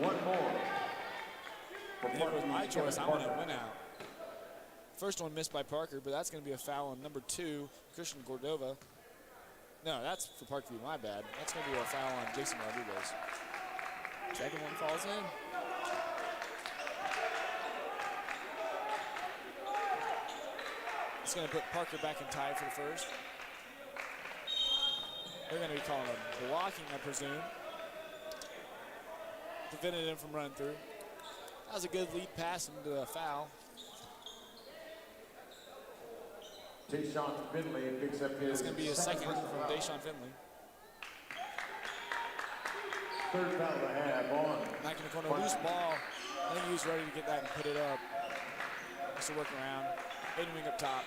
One more. If it was my choice, I wanted to win out. First one missed by Parker, but that's going to be a foul on number 2, Christian Cordova. No, that's for Parkview, my bad. That's going to be a foul on Jason Rodriguez. Second one falls in. It's going to put Parker back in tie for the first. They're going to be calling a blocking, I presume. Prevented him from running through. That was a good lead pass into a foul. Tayshawn Finley picks up his. It's going to be a second from Deshaun Finley. Third foul of the half on. Back in the corner, loose ball. I think he was ready to get that and put it up. Just to work around. Aiden Wing up top.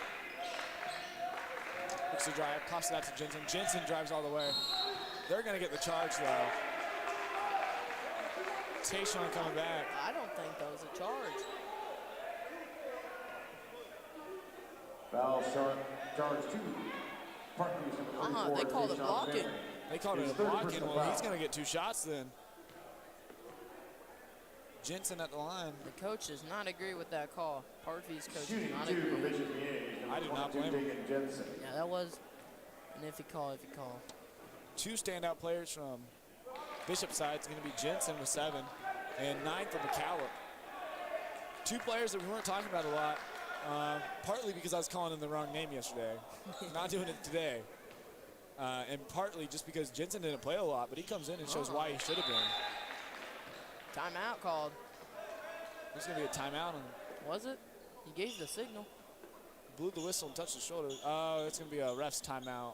Looks to drive, pops it out to Jensen. Jensen drives all the way. They're going to get the charge, though. Tayshaun coming back. I don't think that was a charge. Foul charge 2. Parkview's number 34. They called it Tayshaun blocking. Finley. They called it a blocking. Well, he's going to get 2 shots then. Jensen at the line. The coach does not agree with that call. Parkview's coach does Shooting not 2 agree. for Bishop Miege. I do not blame him. Jensen. Yeah, that was an iffy call. 2 standout players from Bishop's side. It's going to be Jensen with 7 and 9 for McCallum. 2 players that we weren't talking about a lot, partly because I was calling him the wrong name yesterday. Not doing it today. And partly just because Jensen didn't play a lot, but he comes in and shows why he should have been. Timeout called. There's going to be a timeout. And Was it? He gave the signal. blew the whistle and touched the shoulder. Oh, it's going to be a ref's timeout.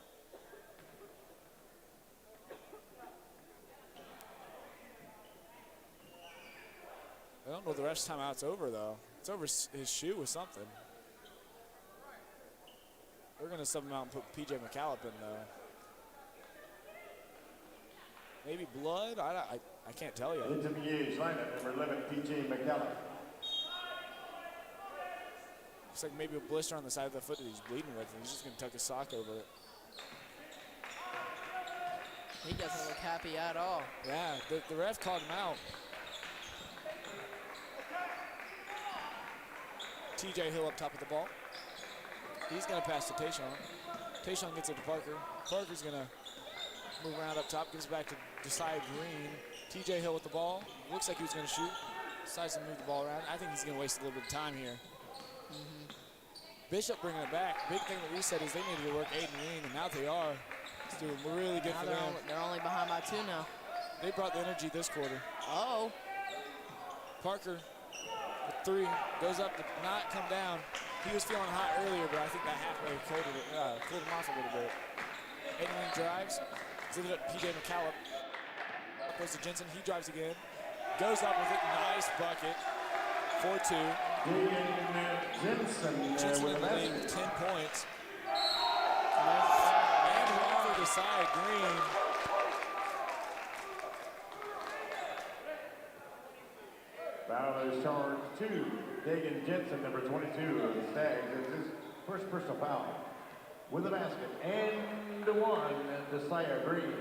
I don't know if the ref's timeout's over, though. It's over his shoe or something. They're going to sub him out and put P.J. McCallum in, though. Maybe blood? I can't tell you. Into Miege lineup, number 11, P.J. McCallum. Looks like maybe a blister on the side of the foot that he's bleeding with, and he's just going to tuck his sock over it. He doesn't look happy at all. Yeah, the ref called him out. T.J. Hill up top of the ball. He's going to pass to Tayshaun. Tayshaun gets it to Parker. Parker's going to move around up top, gives it back to Desai Green. T.J. Hill with the ball. Looks like he was going to shoot. Decides to move the ball around. I think he's going to waste a little bit of time here. Bishop bringing it back. Big thing that we said is they needed to work Aiden Wing, and now they are. It's doing really good Now for them. they're only behind by 2 now. They brought the energy this quarter. Oh. Parker with 3, goes up to not come down. He was feeling hot earlier, but I think that halfway cooled him off a little bit. Aiden Wing drives, sends it up to PJ McCallum. Up goes to Jensen, he drives again. Goes up with it, nice bucket. 4-2. Jensen in the lead with 10 points. And one for the side, Green. Foul is charged to Dagan Jensen, number 22 of the Stags. It's his first personal foul with a basket. And one, Josiah Green.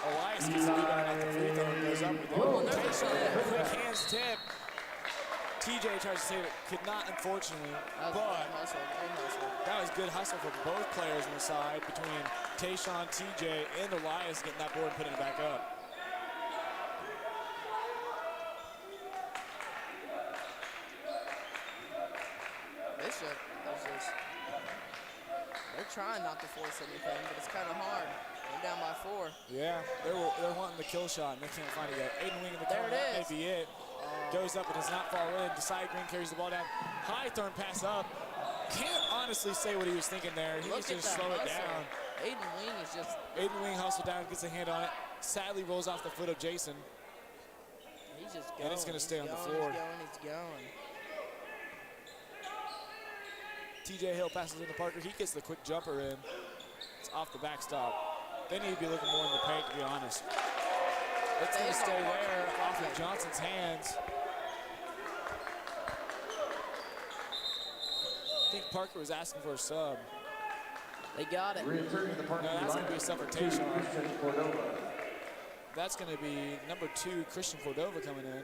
Elias gets the rebound on the free throw and goes up with it. Tayshaun, quick hands tip. TJ tries to save it, could not, unfortunately. But that was good hustle for both players on the side between Tayshaun, TJ, and Elias getting that board and putting it back up. Bishop is just, they're trying not to force anything, but it's kind of hard. They're down by 4. Yeah, they're wanting the kill shot, and they can't find it yet. Aiden Wing in the corner, There it that may be it. Goes up, but does not fall in. Josiah Green carries the ball down. High thrown pass up. Can't honestly say what he was thinking there. He needs to just slow it down. Aiden Wing is just... Aiden Wing hustled down, gets a hand on it. Sadly rolls off the foot of Jason. He's just going. And it's going to stay on the floor. He's going. TJ Hill passes into Parker. He gets the quick jumper in. It's off the backstop. They need to be looking more in the paint, to be honest. It's going to stay there off of Johnson's hands. I think Parker was asking for a sub. They got it. No, that's going to be a sub for Tayshaun. That's going to be number 2, Christian Cordova coming in.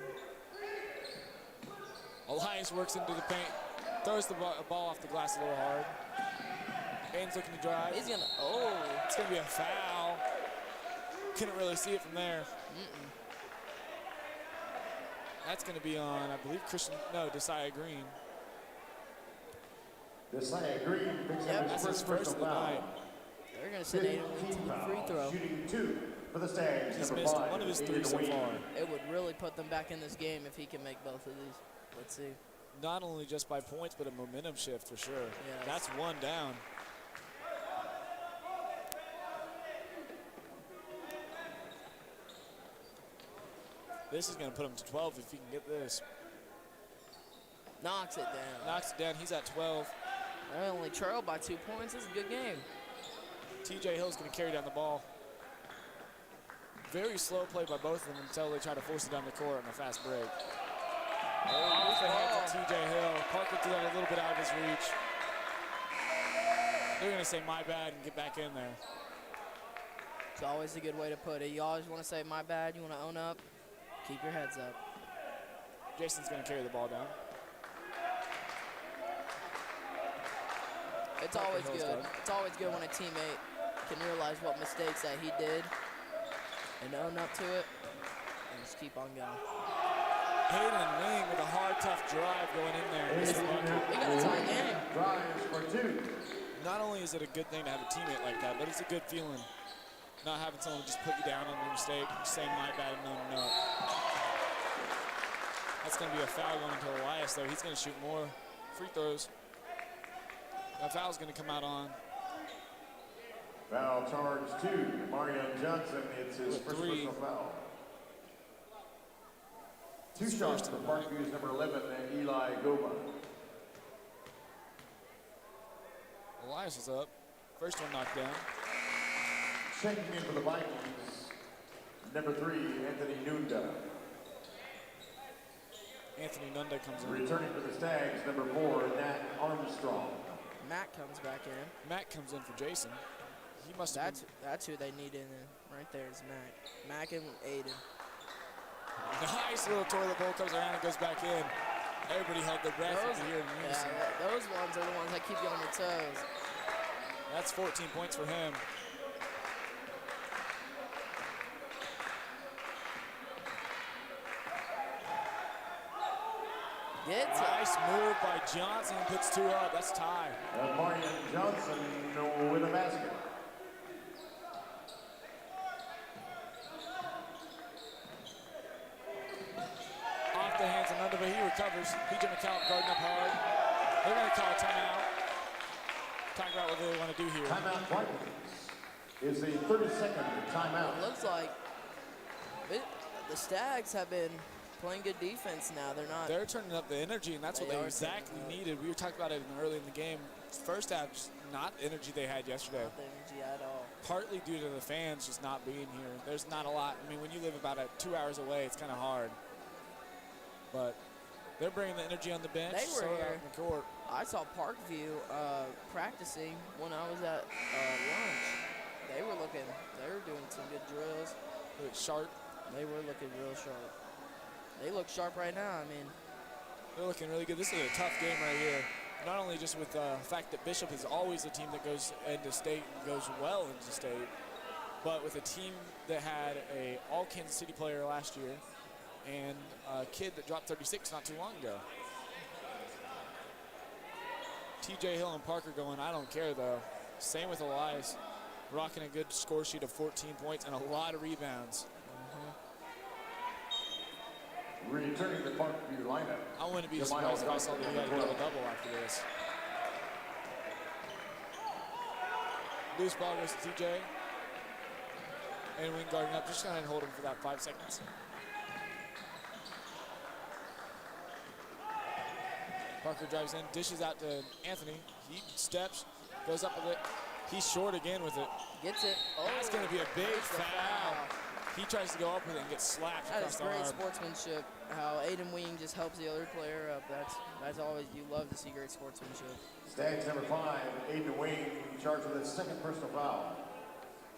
Elias works into the paint, throws the ball off the glass a little hard. Aiden's looking to drive. He's going to, It's going to be a foul. Couldn't really see it from there. That's going to be on, I believe, Josiah Green. Josiah Green picks up That's his first of the night. They're going to send Aiden Wing to the free throw. Shooting 2 for the Stags. He's number missed 5, one of his 3 Aiden so Wing. far. It would really put them back in this game if he can make both of these. Let's see. Not only just by points, but a momentum shift for sure. Yes. That's 1 down. This is going to put him to 12 if he can get this. Knocks it down. Knocks it down. He's at 12. They only trailed by 2 points. This is a good game. TJ Hill's going to carry down the ball. Very slow play by both of them until they try to force it down the court on a fast break. Off the hands of TJ Hill. Parker threw that a little bit out of his reach. They're going to say my bad and get back in there. It's always a good way to put it. You always want to say my bad. You want to own up. Keep your heads up. Jason's going to carry the ball down. It's always good. It's always good when a teammate can realize what mistakes that he did and own up to it and just keep on going. Aiden Wing with a hard, tough drive going in there. We got a tie game. Drives for 2. Not only is it a good thing to have a teammate like that, but it's a good feeling not having someone just put you down on your mistake, saying my bad and owning up. That's going to be a foul going to Elias, though. He's going to shoot more free throws. That foul's going to come out on. Foul charge to Marion Johnson. It's his first personal foul. 2 shots for Parkview's number 11, Eli Goma. Elias is up. First one knocked down. Checking in for the Vikings, number 3, Anthony Nunda. Anthony Nunda comes in. Returning for the Stags, number 4, Nat Armstrong. Matt comes back in. Matt comes in for Jason. He must have That's who they need in right there is Mac. Mac and Aiden. Nice little toilet bowl comes around and goes back in. Everybody held their breath at the ear in unison. Yeah, those ones are the ones that keep you on your toes. That's 14 points for him. Gets it. Nice move by Johnson. Puts 2 up. That's tie. Marion Johnson with a basket. Off the hands and under, but he recovers. Miege McCallum guarding up hard. They're going to call a timeout. Talk about what they want to do here. Timeout Vikings is the 32nd timeout. It looks like the Stags have been playing good defense now. They're turning up the energy, and that's what they exactly needed. We were talking about it early in the game. First half, just not the energy they had yesterday. Not the energy at all. Partly due to the fans just not being here. There's not a lot. I mean, when you live about 2 hours away, it's kind of hard. But they're bringing the energy on the bench. They were here. In the court. I saw Parkview practicing when I was at lunch. They were doing some good drills. Look sharp. They were looking real sharp. They look sharp right now. I mean, they're looking really good. This is a tough game right here. Not only just with the fact that Bishop is always a team that goes into state and goes well into state, but with a team that had a all Kansas City player last year and a kid that dropped 36 not too long ago. TJ Hill and Parker going, I don't care though. Same with Elias, rocking a good score sheet of 14 points and a lot of rebounds. Returning the Parkview lineup. I wouldn't be surprised if I saw that he got a double-double after this. Loose ball goes to TJ. And wing guarding up, just go ahead and hold him for that 5 seconds. Parker drives in, dishes out to Anthony. He steps, goes up with it. He's short again with it. Gets it. Oh, that's going to be a big foul. He tries to go up with it and gets slapped across the arm. That is great sportsmanship. How Aiden Wing just helps the other player up. That's always, you love to see great sportsmanship. Stags number 5, Aiden Wing, charged with his second personal foul.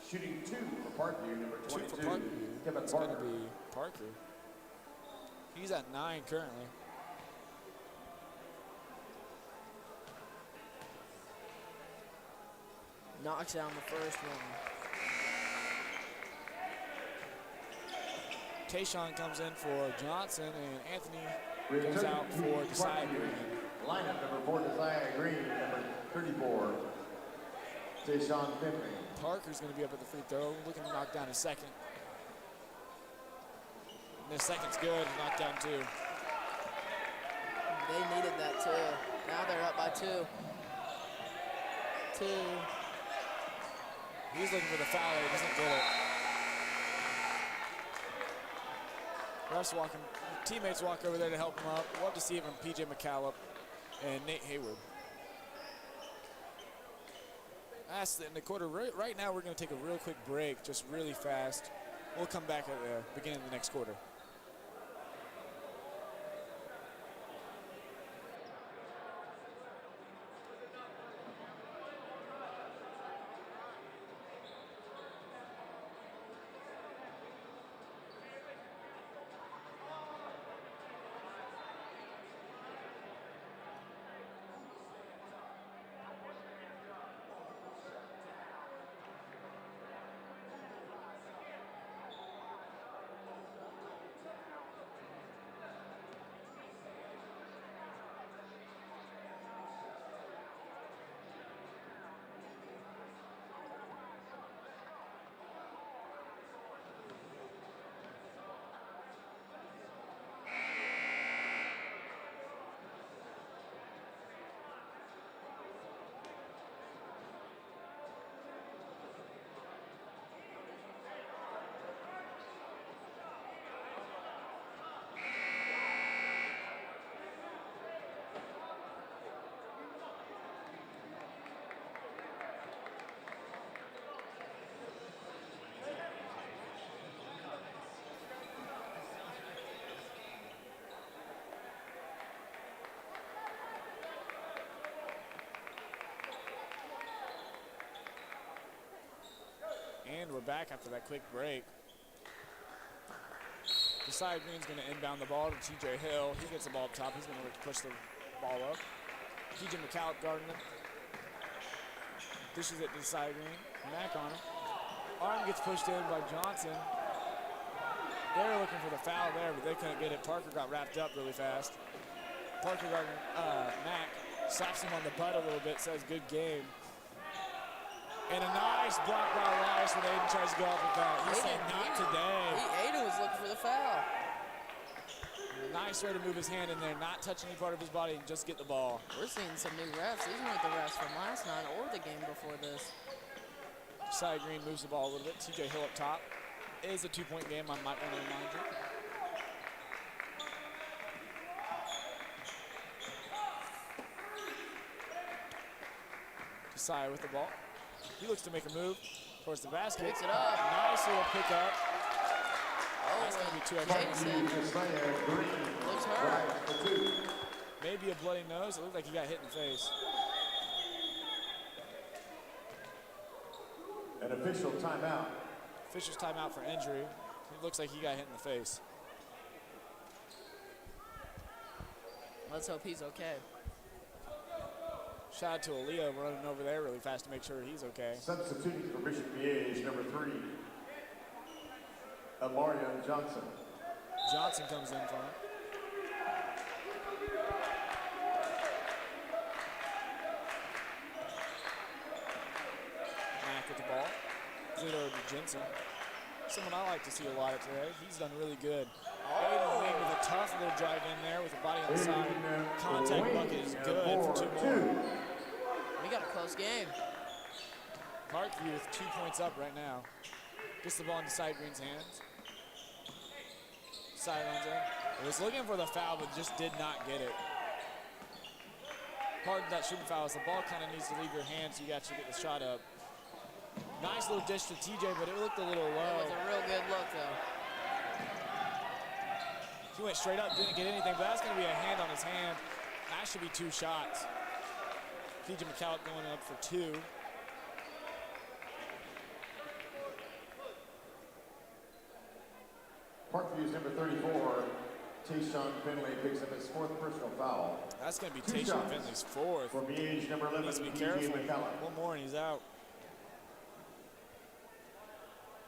Shooting 2 for Parkview, number 22. 2 for Parkview. Kevin It's Parker. going to be Parker. He's at 9 currently. Knocks down the first one. Tayshawn comes in for Johnson, and Anthony goes out for Desai Green. Lineup number 4, Desai Green, number 34, Tayshawn Finley. Parker's going to be up at the free throw, looking to knock down his second. And their second's good, knocked down 2. They needed that too. Now they're up by 2. 2. He's looking for the foul, he doesn't get it. Refs walking, teammates walk over there to help him up. Love to see it from PJ McCallum and Nate Hayward. That's the end of the quarter. Right now, we're going to take a real quick break, just really fast. We'll come back at the beginning of the next quarter. And we're back after that quick break. Desai Green's going to inbound the ball to TJ Hill. He gets the ball up top. He's going to push the ball up. TJ McCallum guarding it. Dishes it to Desai Green. Mack on it. Arm gets pushed in by Johnson. They're looking for the foul there, but they couldn't get it. Parker got wrapped up really fast. Parker Gardner, Mack, slaps him on the butt a little bit, says good game. And a nice block by Elias when Aiden tries to go off with that. He said not today. Aiden was looking for the foul. Nice way to move his hand in there, not touch any part of his body and just get the ball. We're seeing some new refs. These weren't the refs from last night or the game before this. Josiah Green moves the ball a little bit. TJ Hill up top. It is a 2-point game, I might want to remind you. Josiah with the ball. He looks to make a move towards the basket. Picks it up. Nice little pickup. Oh, that's going to be 2 extra. Looks hurt. Maybe a bloody nose. It looked like he got hit in the face. An official timeout. Official's timeout for injury. It looks like he got hit in the face. Let's hope he's okay. Shout out to Aaliyah running over there really fast to make sure he's okay. Substituting for Bishop Miege, number 3, Amarian Johnson. Johnson comes in for him. Mack with the ball. Good over to Jensen. Someone I like to see a lot of today. He's done really good. Aiden Wing with a tough little drive in there with the body on the side. Contact bucket is good for 2 more. We got a close game. Parkview with 2 points up right now. Gets the ball into Side Green's hands. Sidelines in. He was looking for the foul, but just did not get it. Part of that shooting foul is the ball kind of needs to leave your hands so you actually get the shot up. Nice little dish to TJ, but it looked a little low. It was a real good look, though. He went straight up, didn't get anything, but that's going to be a hand on his hand. That should be 2 shots. PJ McCallum going up for 2. Parkview's number 34, Tayshawn Finley, picks up his 4th personal foul. That's going to be 2 Tayshawn shots Finley's 4th. For Miege, number 11, Needs to be PJ careful. McCallum. One more and he's out.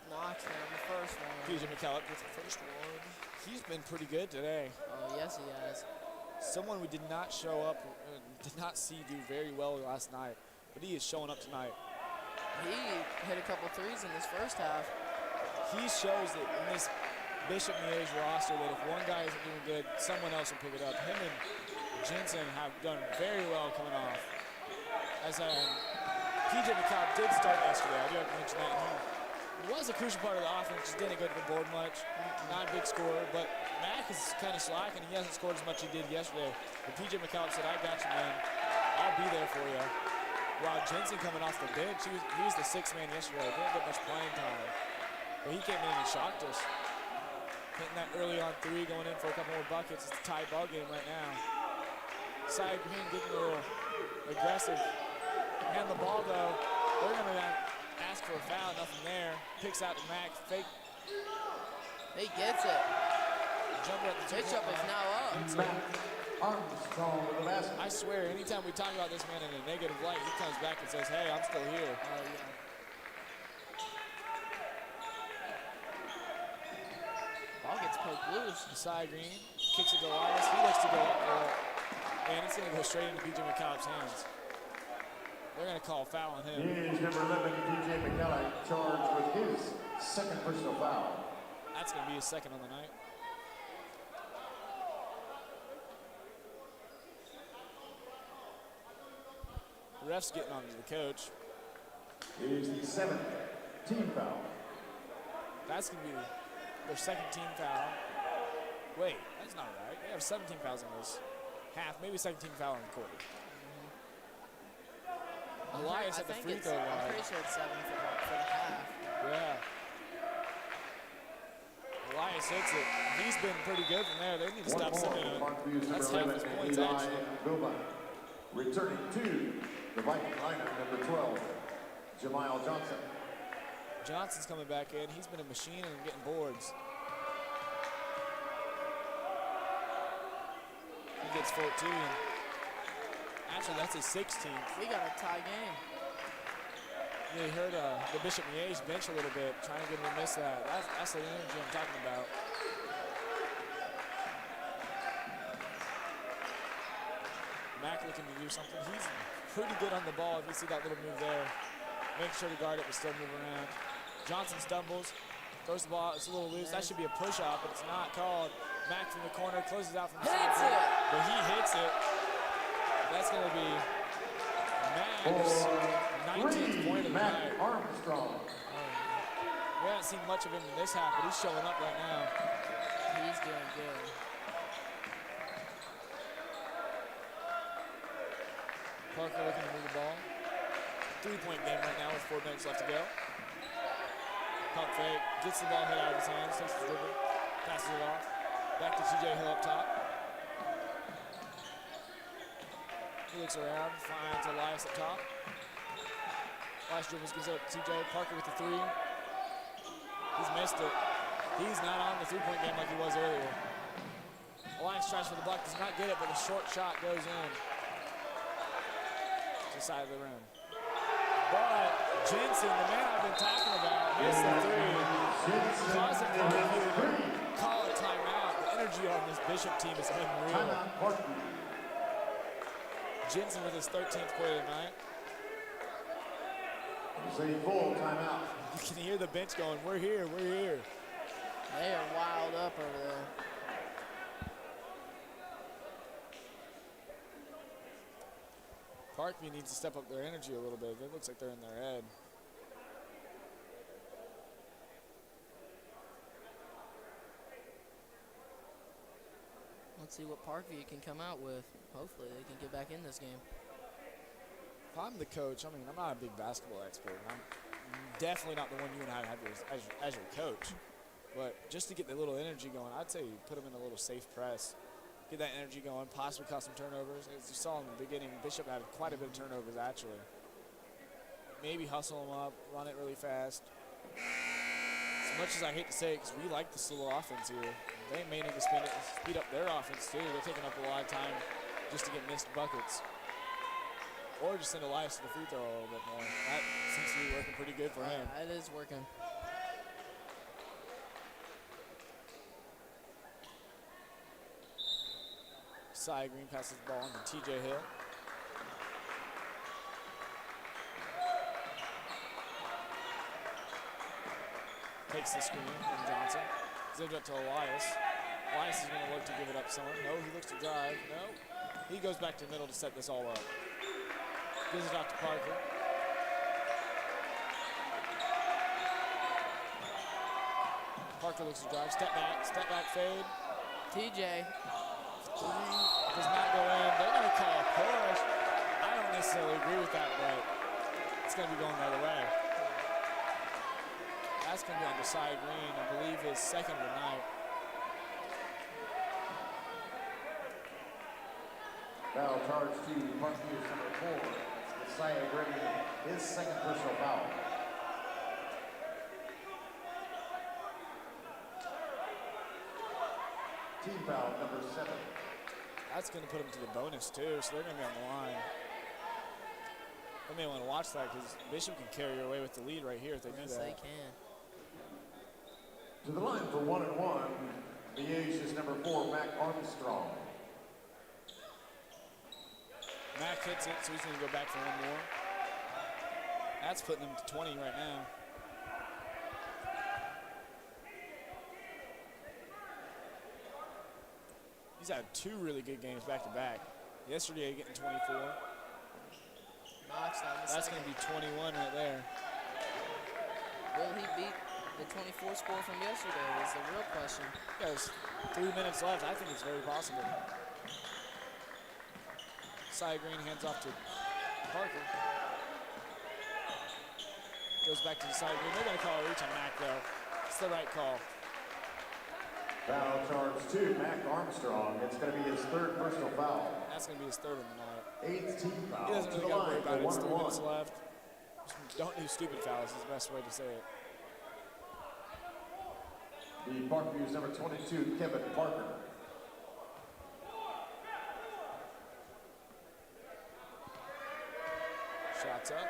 Knocks down the first one. PJ McCallum with the first one. He's been pretty good today. Oh, yes, he has. Someone we did not show up, did not see do very well last night, but he is showing up tonight. He hit a couple threes in this first half. He shows that in this Bishop Miege roster that if one guy isn't doing good, someone else will pick it up. Him and Jensen have done very well coming off. As PJ McCallum did start yesterday, I do have to mention that. He was a crucial part of the offense, just didn't go to the board much. Not a big scorer, but Mack is kind of slacking. He hasn't scored as much as he did yesterday. But PJ McCallum said, I got you, man. I'll be there for you. While Jensen coming off the bench, he was the 6th man yesterday. Didn't get much playing time. But he came in and shocked us. Hitting that early on 3, going in for a couple more buckets. It's a tie ball game right now. Cy Green getting a little aggressive. Hand the ball though. They're gonna ask for a foul, nothing there. Picks out to Mack, fake. He gets it. Jumper at the Bishop is now up. Matt Armstrong with the basket. I swear, anytime we talk about this man in a negative light, he comes back and says, hey, I'm still here. Oh, yeah. Ball gets poked loose. Josiah Green kicks it to Elias. He looks to go up for it. And it's going to go straight into PJ McCallum's hands. They're going to call a foul on him. Miege, number 11, PJ McCallum, charged with his 2nd personal foul. That's going to be his 2nd on the night. The ref's getting on to the coach. It is the 7th team foul. That's going to be their 2nd team foul. Wait, that's not right. They have 17 fouls in this half, maybe 17 foul in the quarter. Elias at the free throw line. I'm pretty sure it's 7 for the half. Yeah. Elias hits it. He's been pretty good from there. They need to stop sending him. That's half his points, actually. Returning to the Viking lineup, number 12, Jamiel Johnson. Johnson's coming back in. He's been a machine and getting boards. He gets 14. Actually, that's his 16th. We got a tie game. Yeah, you heard the Bishop Miege bench a little bit, trying to get him to miss that. That's the energy I'm talking about. looking to do something. He's pretty good on the ball. If you see that little move there, making sure to guard it but still move around. Johnson stumbles, throws the ball. It's a little loose. That should be a push-off, but it's not called. Mack from the corner closes out from the Hits side. it. But he hits it. That's going to be Mack's 19th point of the Mac night. Armstrong. We haven't seen much of him in this half, but he's showing up right now. He's doing good. Parker looking to move the ball. 3-point game right now with 4 minutes left to go. Pump fake, gets the ball hit out of his hands, takes the dribble, passes it off. Back to TJ Hill up top. He looks around, finds Elias up top. Elias dribbles, gives it up to TJ. Parker with the 3. He's missed it. He's not on the 3-point game like he was earlier. Elias tries for the block, does not get it, but the short shot goes in. To the side of the rim. But Jensen, the man I've been talking about, missed the 3. Causing Parkview to call a timeout. The energy on this Bishop team is unreal. Timeout, Parkview. Jensen with his 13th point of the night. It's a full timeout. You can hear the bench going, we're here, we're here. They are wild up over there. Parkview needs to step up their energy a little bit. It looks like they're in their head. Let's see what Parkview can come out with. Hopefully they can get back in this game. If I'm the coach, I mean, I'm not a big basketball expert. I'm definitely not the one you and I have as your coach. But just to get the little energy going, I'd say put them in a little safe press. Get that energy going, possibly cause some turnovers. As you saw in the beginning, Bishop had quite a bit of turnovers, actually. Maybe hustle them up, run it really fast. As much as I hate to say it, because we like this little offense here, they may need to speed up their offense, too. They're taking up a lot of time just to get missed buckets. Or just send Elias to the free throw a little bit more. That seems to be working pretty good for him. That is working. Cy Green passes the ball on to TJ Hill. Takes the screen from Johnson. Zips up to Elias. Elias is going to look to give it up someone. No, he looks to drive. No. He goes back to the middle to set this all up. Gives it off to Parker. Parker looks to drive. Step back fade. TJ. 3 does not go in. They're going to call a push. I don't necessarily agree with that, but it's going to be going the other way. That's going to be on the side Green, I believe his second of the night. Foul charge to Parkview's number 4. Messiah Green, his second personal foul. Team foul number 7. That's going to put them to the bonus, too, so they're going to be on the line. They may want to watch that because Bishop can carry away with the lead right here if they do Yes, that. they can. To the line for 1 and 1, Miege is number 4, Mac Armstrong. Mack hits it, so he's going to go back for one more. That's putting him to 20 right now. He's had 2 really good games back to back. Yesterday getting 24. That's going to be 21 right there. Will he beat the 24 score from yesterday is the real question. There's 3 minutes left. I think it's very possible. Cy Green hands off to Parker. Goes back to the side Green. They're going to call a reach on Mack, though. It's the right call. Foul charge to Mac Armstrong. It's going to be his 3rd personal foul. That's going to be his 3rd of the night. 8th team foul. He doesn't to really the got to worry line about it. for It's 1 3 and 1. minutes left. Just don't do stupid fouls is the best way to say it. The Parkview's number 22, Kevin Parker. Shots up.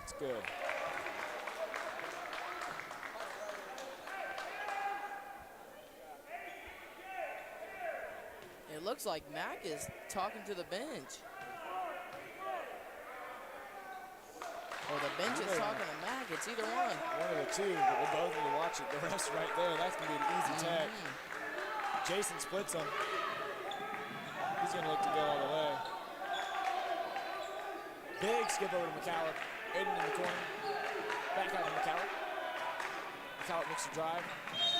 It's good. It looks like Mac is talking to the bench. Or the bench is talking to Mac. It's either one. One of the two, but we both need to watch it. The ref's right there. That's going to be an easy tag. Jason splits him. He's going to look to go all the way. Big skip over to McCallum. Aiden in the corner. Back out to McCallum. McCallum looks to drive.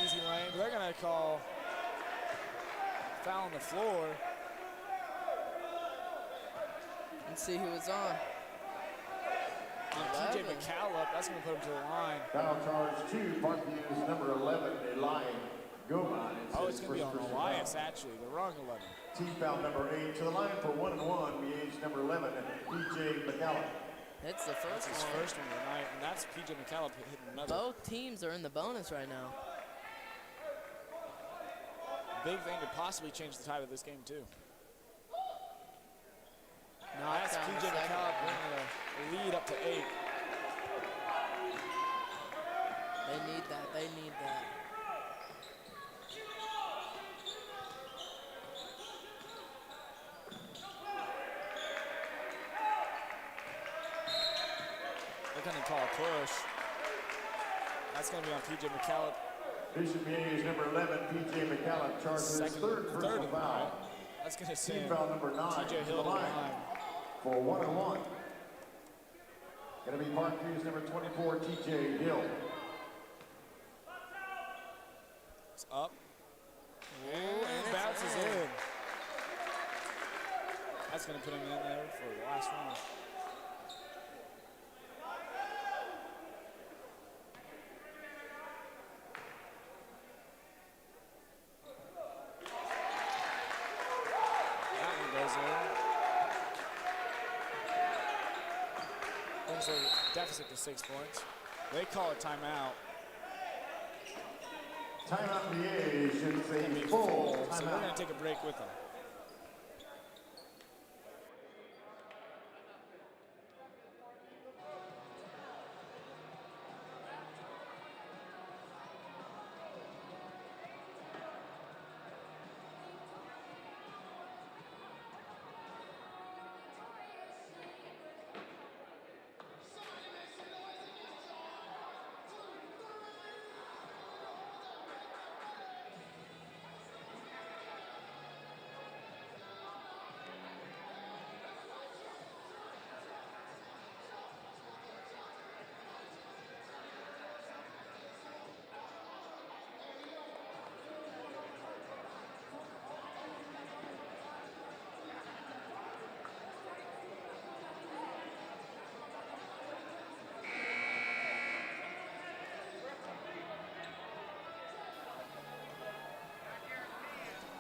Easy lane. They're going to call foul on the floor. Let's see who it's on. TJ McCallum, that's going to put him to the line. Foul charge to Parkview's number 11, Eli Gomez. Oh, it's going to be on Elias, actually, the wrong 11. Team foul number 8 to the line for 1-1. Miege number 11, PJ McCallum. That's the first His one. first one of the night, and that's PJ McCallum hitting another. Both teams are in the bonus right now. Big thing to possibly change the tide of this game, too. That's PJ McCallum bringing the lead up to 8. They need that. They need that. They're going to call a push. That's going to be on PJ McCallum. Bishop Miege number 11, PJ McCallum, charged with his third personal foul. That's going to Team send foul number 9 TJ to the Hill to the line line. for 1-1. Going to be Parkview's number 24, TJ Hill. It's up. Ooh, and bounces in. That's going to put him in there for the last round. That one goes in. Brings the deficit to 6 points. They call a timeout. Timeout Miege should say It'll be full full, so we're timeout. going to take a break with them.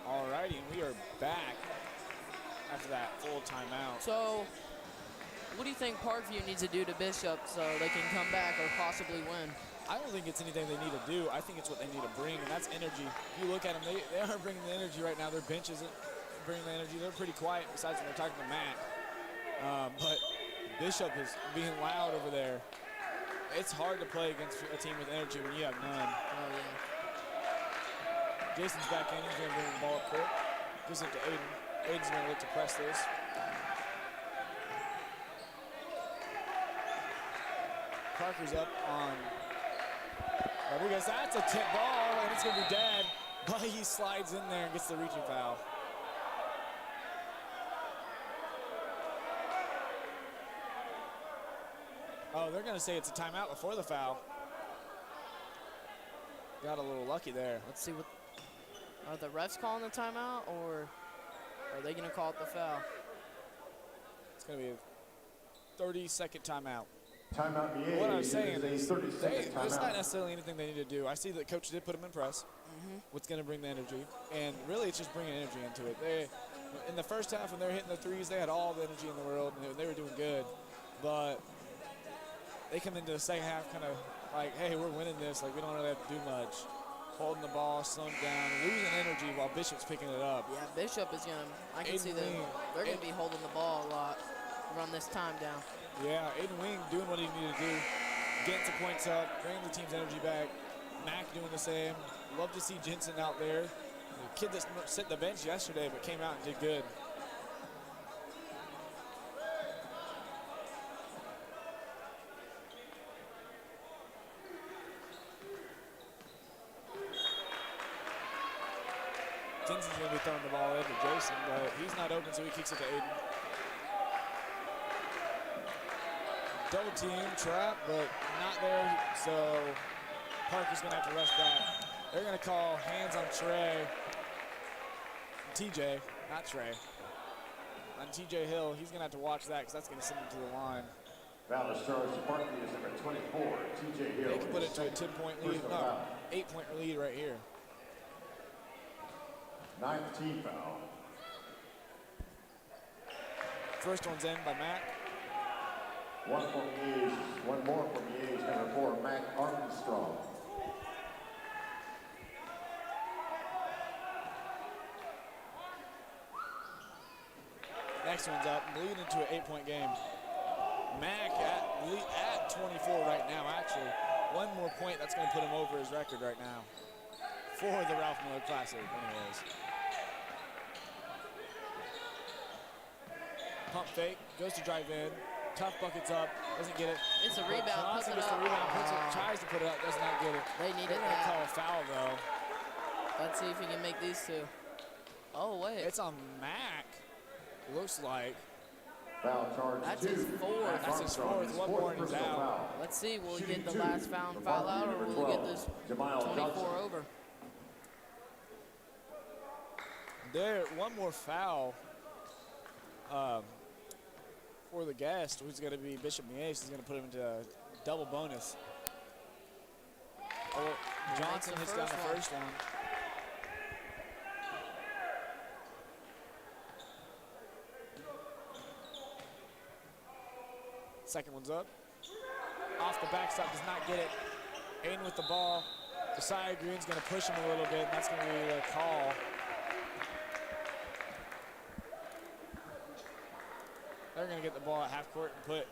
Alrighty, and we are back after that full timeout. So, what do you think Parkview needs to do to Bishop so they can come back or possibly win? I don't think it's anything they need to do. I think it's what they need to bring, and that's energy. You look at them, they aren't bringing the energy right now. Their bench isn't bringing the energy. They're pretty quiet besides when they're talking to Mac. But Bishop is being loud over there. It's hard to play against a team with energy when you have none. Oh, yeah. Jason's back in. He's going to bring the ball up court. Gives it to Aiden. Aiden's going to look to press this. Parker's up on Rodriguez. That's a tip ball, and it's going to be dead. But he slides in there and gets the reaching foul. Oh, they're going to say it's a timeout before the foul. Got a little lucky there. Let's see what. Are the refs calling the timeout or are they going to call it the foul? It's going to be a 30-second timeout. Timeout Miege. What I was saying is, 30-second there's not timeout. necessarily anything they need to do. I see that coach did put them in press. What's going to bring the energy, and really it's just bringing energy into it. They, in the first half when they were hitting the threes, they had all the energy in the world, and they were doing good. But they come into the second half kind of like, hey, we're winning this. Like, we don't really have to do much. Holding the ball, slowing down, losing energy while Bishop's picking it up. Yeah, Bishop is going to, I can Aiden see them, Wing. they're going to be holding the ball a lot, run this time down. Yeah, Aiden Wing doing what he needed to do, getting some points up, bringing the team's energy back. Mac doing the same. Love to see Jensen out there. The kid that sit the bench yesterday but came out and did good. Kinsey's going to be throwing the ball in to Jason, but he's not open, so he kicks it to Aiden. Double team, trap, but not there, so Parker's going to have to rush back. They're going to call hands on TJ, not Trey. On TJ Hill, he's going to have to watch that because that's going to send him to the line. Foul is charged to Parkview is number 24, TJ Hill. They can put it to a 10-point lead, no, 8-point lead right here. 9th team foul. First one's in by Mac. One more for Miege, number 4, Mac Armstrong. Next one's up, leading into an 8-point game. Mac at 24 right now, actually. One more point, that's going to put him over his record right now. For the Ralph Miller Classic, anyways. Pump fake, goes to drive in. Tough buckets up, doesn't get it. It's a rebound, puts it gets up. the rebound, tries to put it up, does not get it. They needed They're gonna that. call a foul though. Let's see if he can make these two. Oh, wait. It's on Mac, looks like. Foul charge That's 2. his fourth. Mac That's his Armstrong, fourth. One more and he's personal out. foul. Let's see, will he Shooting get the 2 last foul for out Parkview, or number will he get 12, this Jamal 24 Johnson. over? There, one more foul for the guest, who's going to be Bishop Miege. He's going to put him into a double bonus. Oh, Johnson hits down the first one. Second one's up. Off the backstop, does not get it. Aiden with the ball. Josiah Green's going to push him a little bit, and that's going to be a call. They're going to get the ball at half court and put,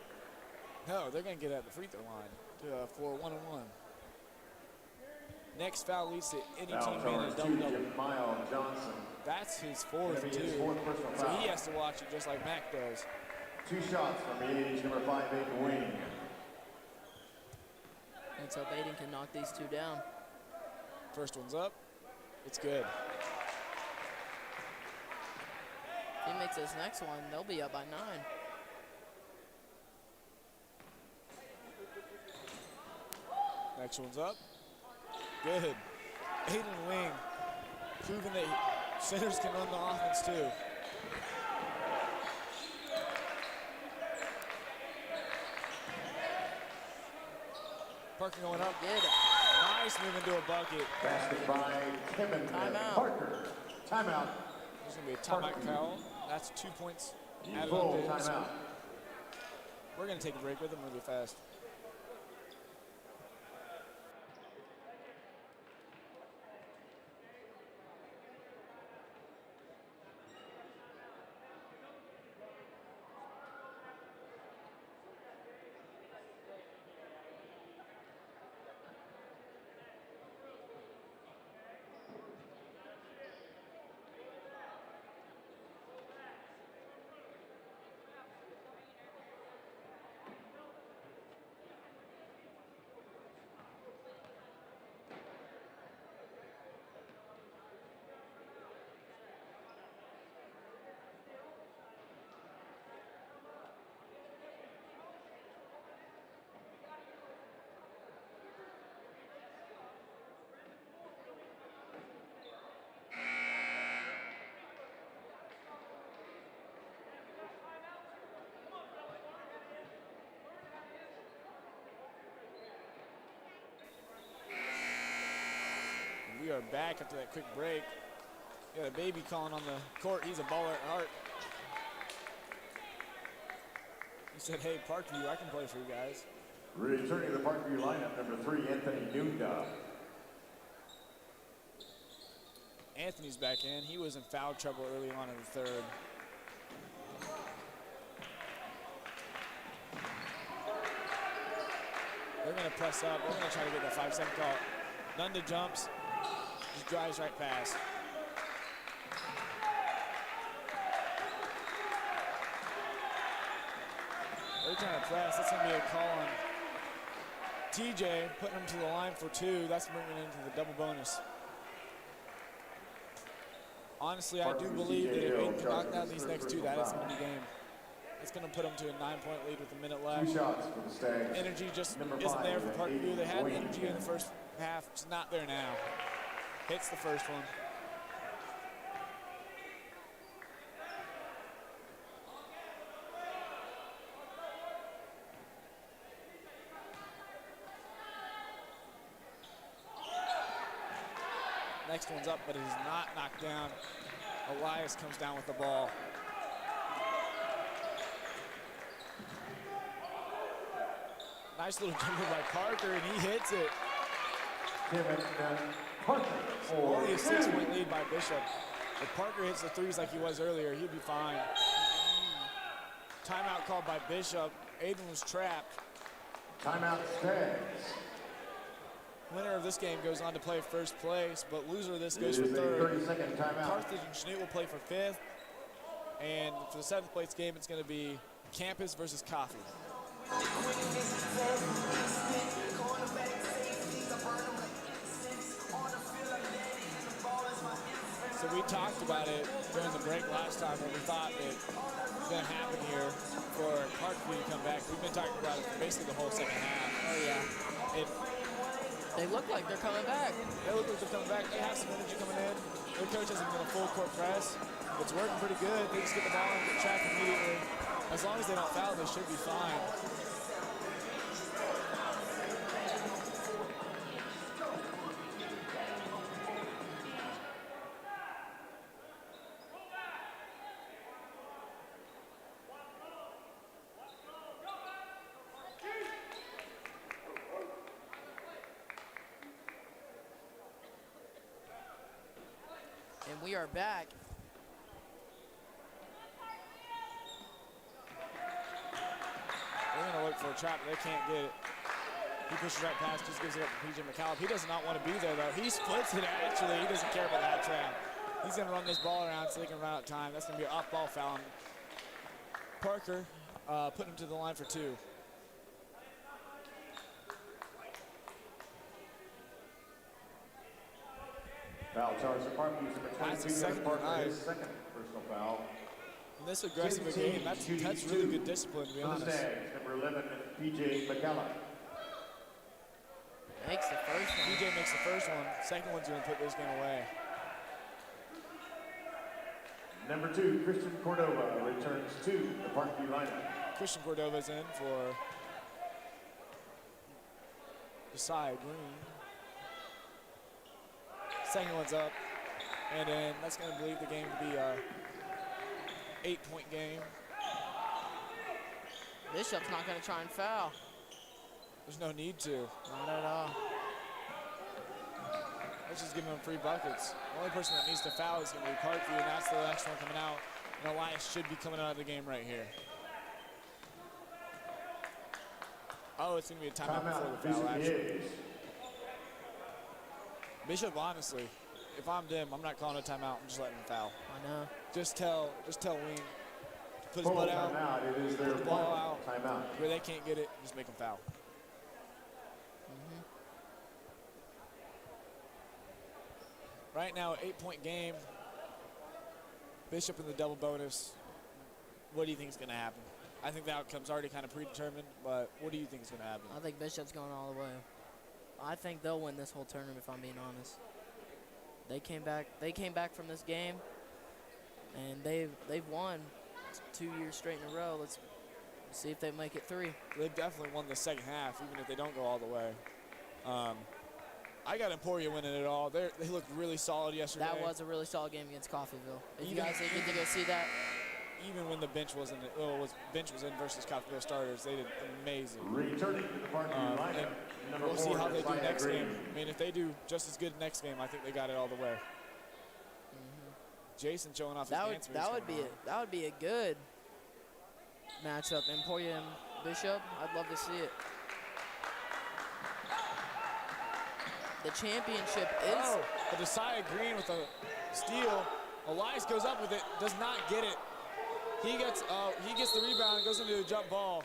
no, they're going to get it at the free throw line for 1-on-1. Next foul leads to any team being a double-double. Jamal Johnson. That's his fourth, Gonna be his too. fourth personal So foul. he has to watch it just like Mac does. 2 shots from Miege, number 5, Aiden Wing. Let's hope Aiden can knock these two down. First one's up. It's good. If he makes this next one, they'll be up by 9. Next one's up. Good. Aiden Wing, proving that centers can run the offense too. Parker going up. Get it. Nice move into a bucket. Basket by Kevin Timeout. Parker. Timeout. There's going to be a timeout foul. That's 2 points added Full on there. So timeout. we're going to take a break with them really fast. We are back after that quick break. Got a baby calling on the court. He's a baller at heart. He said, hey, Parkview, I can play for you guys. Returning to the Parkview lineup, number 3, Anthony Nunda. Anthony's back in. He was in foul trouble early on in the third. They're going to press up. They're going to try to get that 5-second call. Nunda jumps. Just drives right past. They're trying to press. That's going to be a call on TJ, putting him to the line for 2. That's bringing it into the double bonus. Honestly, I do believe that if Aiden can knock down these next 2, that is going to be game. It's going to put them to a 9-point lead with a minute left. 2 shots for the Stags. Energy just isn't there for Parkview. They had energy in the first half. It's not there now. Hits the first one. Next one's up, but it is not knocked down. Elias comes down with the ball. Nice little dribble by Parker, and he hits it. Only a 6-point lead by Bishop. If Parker hits the threes like he was earlier, he'd be fine. Timeout called by Bishop. Aiden was trapped. Timeout Stags. Winner of this game goes on to play first place, but loser of this goes for third. 30-second timeout. Carthage and Chanute will play for fifth. And for the 7th place game, it's going to be Campus versus Coffee. So we talked about it during the break last time when we thought that it was going to happen here for Parkview to come back. We've been talking about it for basically the whole second half. Oh, yeah. They look like they're coming back. They look like they're coming back. They have some energy coming in. Their coach hasn't been a full court press. It's working pretty good. They just get the ball and get tracked immediately. As long as they don't foul, they should be fine. And we are back. They're going to look for a trap, but they can't get it. He pushes right past, just gives it up to PJ McCallum. He does not want to be there, though. He splits it, actually. He doesn't care about that trap. He's going to run this ball around so they can run out of time. That's going to be an off-ball foul. Parker putting him to the line for 2. Foul charge to Parkview. That's the second tonight. Second personal foul. In this aggressive a game, that's really good discipline, to be honest. Number 11, PJ McCallum. Makes the first one. PJ makes the first one. Second one's going to put this game away. Number 2, Christian Cordova returns to the Parkview lineup. Christian Cordova's in for Josiah Green. Second one's up, and then that's going to leave the game to be a 8-point game. Bishop's not going to try and foul. There's no need to. Not at all. Let's just give them free buckets. The only person that needs to foul is going to be Parkview, and that's the next one coming out. And Elias should be coming out of the game right here. Oh, it's going to be a timeout before the foul, actually. Bishop, honestly, if I'm them, I'm not calling a timeout. I'm just letting him foul. I know. Just tell Wing to put his butt out, It is their put the ball out, timeout. where they can't get it, just make him foul. Right now, 8-point game. Bishop in the double bonus. What do you think is going to happen? I think the outcome's already kind of predetermined, but what do you think is going to happen? I think Bishop's going all the way. I think they'll win this whole tournament, if I'm being honest. They came back from this game, and they've won 2 years straight in a row. Let's see if they make it 3. They've definitely won the second half, even if they don't go all the way. I got Emporia winning it all. They looked really solid yesterday. That was a really solid game against Coffeyville. If you guys didn't get to go see that, even when the bench was in versus Coffeyville starters, they did amazing. Returning to the Parkview lineup. We'll see how they do next game. I mean, if they do just as good next game, I think they got it all the way. Jason showing off his dance moves. That would be a good matchup, Emporia and Bishop. I'd love to see it. The championship is. Oh, but Josiah Green with a steal. Elias goes up with it, does not get it. He gets the rebound, goes into a jump ball.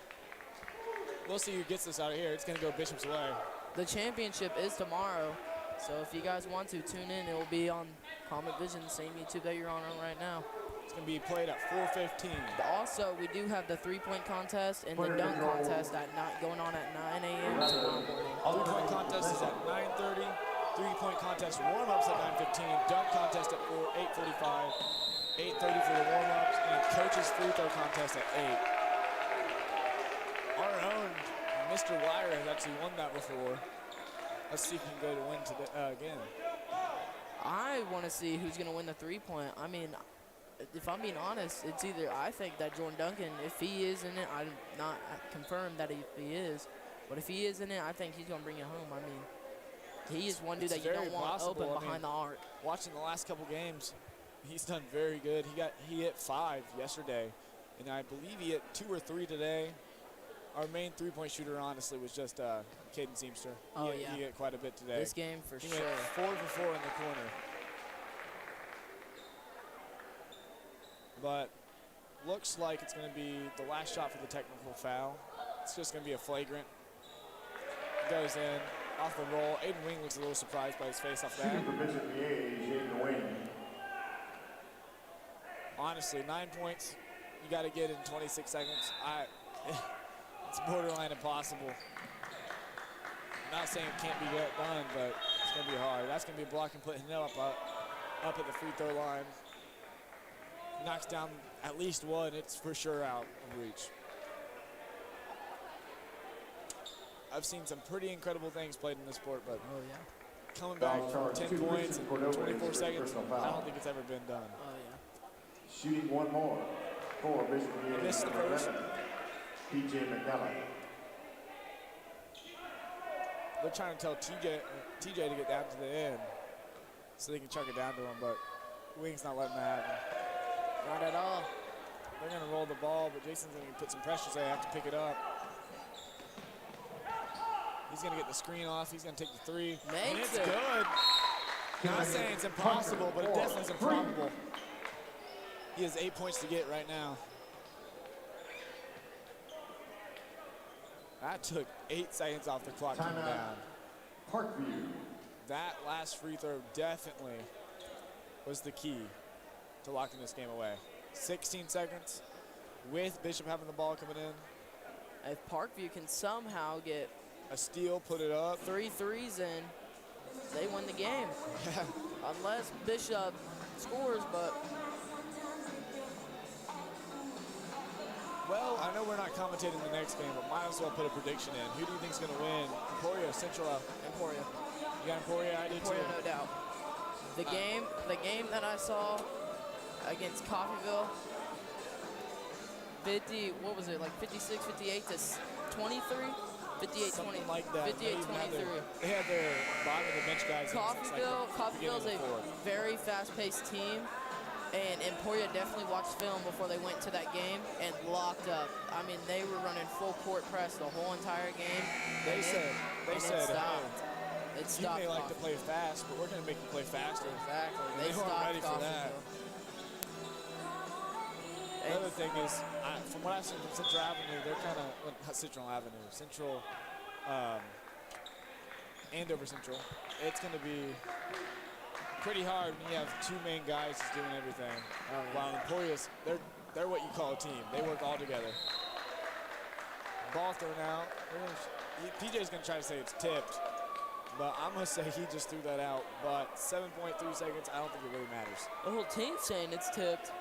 we'll see who gets this out of here. It's going to go Bishop's way. The championship is tomorrow, so if you guys want to tune in, it will be on Comet Vision, the same YouTube that you're on right now. It's going to be played at 4:15. Also, we do have the three-point contest and the dunk contest going on at 9 a.m. tomorrow morning. Three-point contest is at 9:30. Three-point contest warm-ups at 9:15. Dunk contest at 8:45. 8:30 for the warm-ups, and coach's free throw contest at 8. Our own Mr. Wire has actually won that before. Let's see if he can go to win today, again. I want to see who's going to win the three-point. I mean, if I'm being honest, it's either I think that Jordan Duncan, if he is in it, I'm not confirmed that if he is, but if he is in it, I think he's going to bring it home. I mean, he is one dude that you don't want open behind the arc. Watching the last couple games, he's done very good. He hit 5 yesterday, and I believe he hit 2 or 3 today. Our main three-point shooter, honestly, was just Caden Seamster. He hit quite a bit today. This game for sure. He went 4 for 4 in the corner. But looks like it's going to be the last shot for the technical foul. It's just going to be a flagrant. Goes in, off the roll. Aiden Wing looks a little surprised by his face off that. Shooting for Bishop Miege, Aiden Wing. Honestly, 9 points, you got to get in 26 seconds. It's borderline impossible. I'm not saying it can't be done, but it's going to be hard. That's going to be a block and put Hinnell up at the free throw line. Knocks down at least one. It's for sure out of reach. I've seen some pretty incredible things played in this sport, but coming back from 10 points in 24 seconds, I don't think it's ever been done. Shooting one more for Bishop Miege. Missed the first. PJ McNally. They're trying to tell TJ to get down to the end so they can chuck it down to him, but Wing's not letting that happen. Not at all. They're going to roll the ball, but Jason's going to put some pressure, so they have to pick it up. He's going to get the screen off. He's going to take the three. And it's good. Not saying it's impossible, but it definitely is improbable. He has 8 points to get right now. That took 8 seconds off the clock coming down. Parkview. That last free throw definitely was the key to locking this game away. 16 seconds with Bishop having the ball coming in. If Parkview can somehow get a steal, put it up. 3 threes in, they win the game. Unless Bishop scores, but. Well, I know we're not commentating the next game, but might as well put a prediction in. Who do you think is going to win? Emporia, Central? Emporia. You got Emporia? I do too. Emporia, no doubt. The game that I saw against Coffeyville, 56, 58 to 23? 58, Something 20, like that. 58, 23. They had their bottom of the bench guys. Coffeyville's a very fast-paced team, and Emporia definitely watched film before they went to that game and locked up. I mean, they were running full court press the whole entire game. They said, it stopped. You may like to play fast, but we're going to make you play faster. Exactly. They weren't ready for that. Another thing is, from what I've seen from Central Avenue, they're kind of, well, not Central Avenue, Central, Andover Central. It's going to be pretty hard when you have 2 main guys just doing everything. While Emporia's, they're what you call a team. They work all together. Ball thrown out. PJ's going to try to say it's tipped, but I'm going to say he just threw that out. But 7.3 seconds, I don't think it really matters. The whole team's saying it's tipped.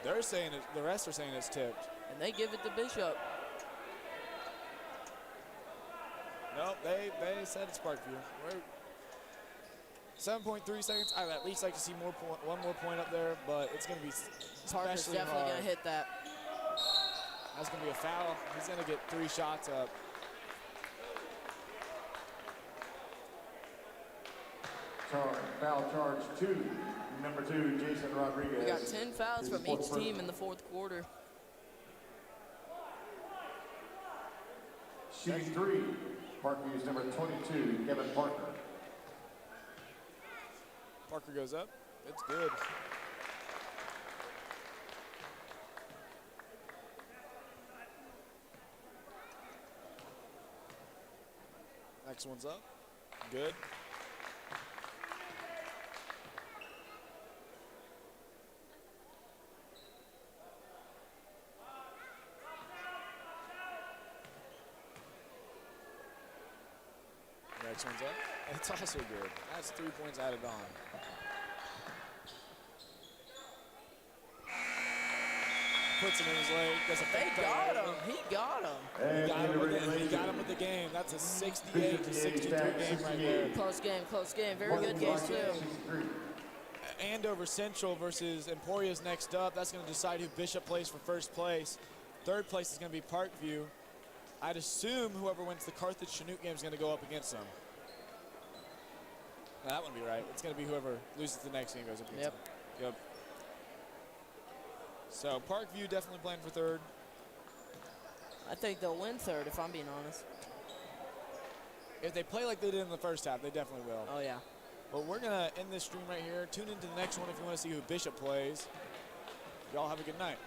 They're saying it, the rest are saying it's tipped. And they give it to Bishop. Nope, they said it's Parkview. 7.3 seconds. I'd at least like to see one more point up there, but it's going to be Parker's definitely going to hit that. That's going to be a foul. He's going to get 3 shots up. Foul charge 2. Number 2, Jason Rodriguez. We got 10 fouls from each team in the 4th quarter. Shooting 3, Parkview's number 22, Kevin Parker. Parker goes up. It's good. Next one's up. Good. Next one's up. It's also good. That's 3 points added on. Puts him in his leg. Does a They fake got out. him. He got him. And He got him with the game. That's a 68 to 63 game right there. Close game, close game. Very good game, too. Andover Central versus Emporia's next up. That's going to decide who Bishop plays for first place. Third place is going to be Parkview. I'd assume whoever wins the Carthage Chanute game is going to go up against them. No, that wouldn't be right. It's going to be whoever loses the next game goes up against them. Yep. So Parkview definitely playing for third. I think they'll win third, if I'm being honest. If they play like they did in the first half, they definitely will. Oh, yeah. But we're going to end this stream right here. Tune into the next one if you want to see who Bishop plays. Y'all have a good night.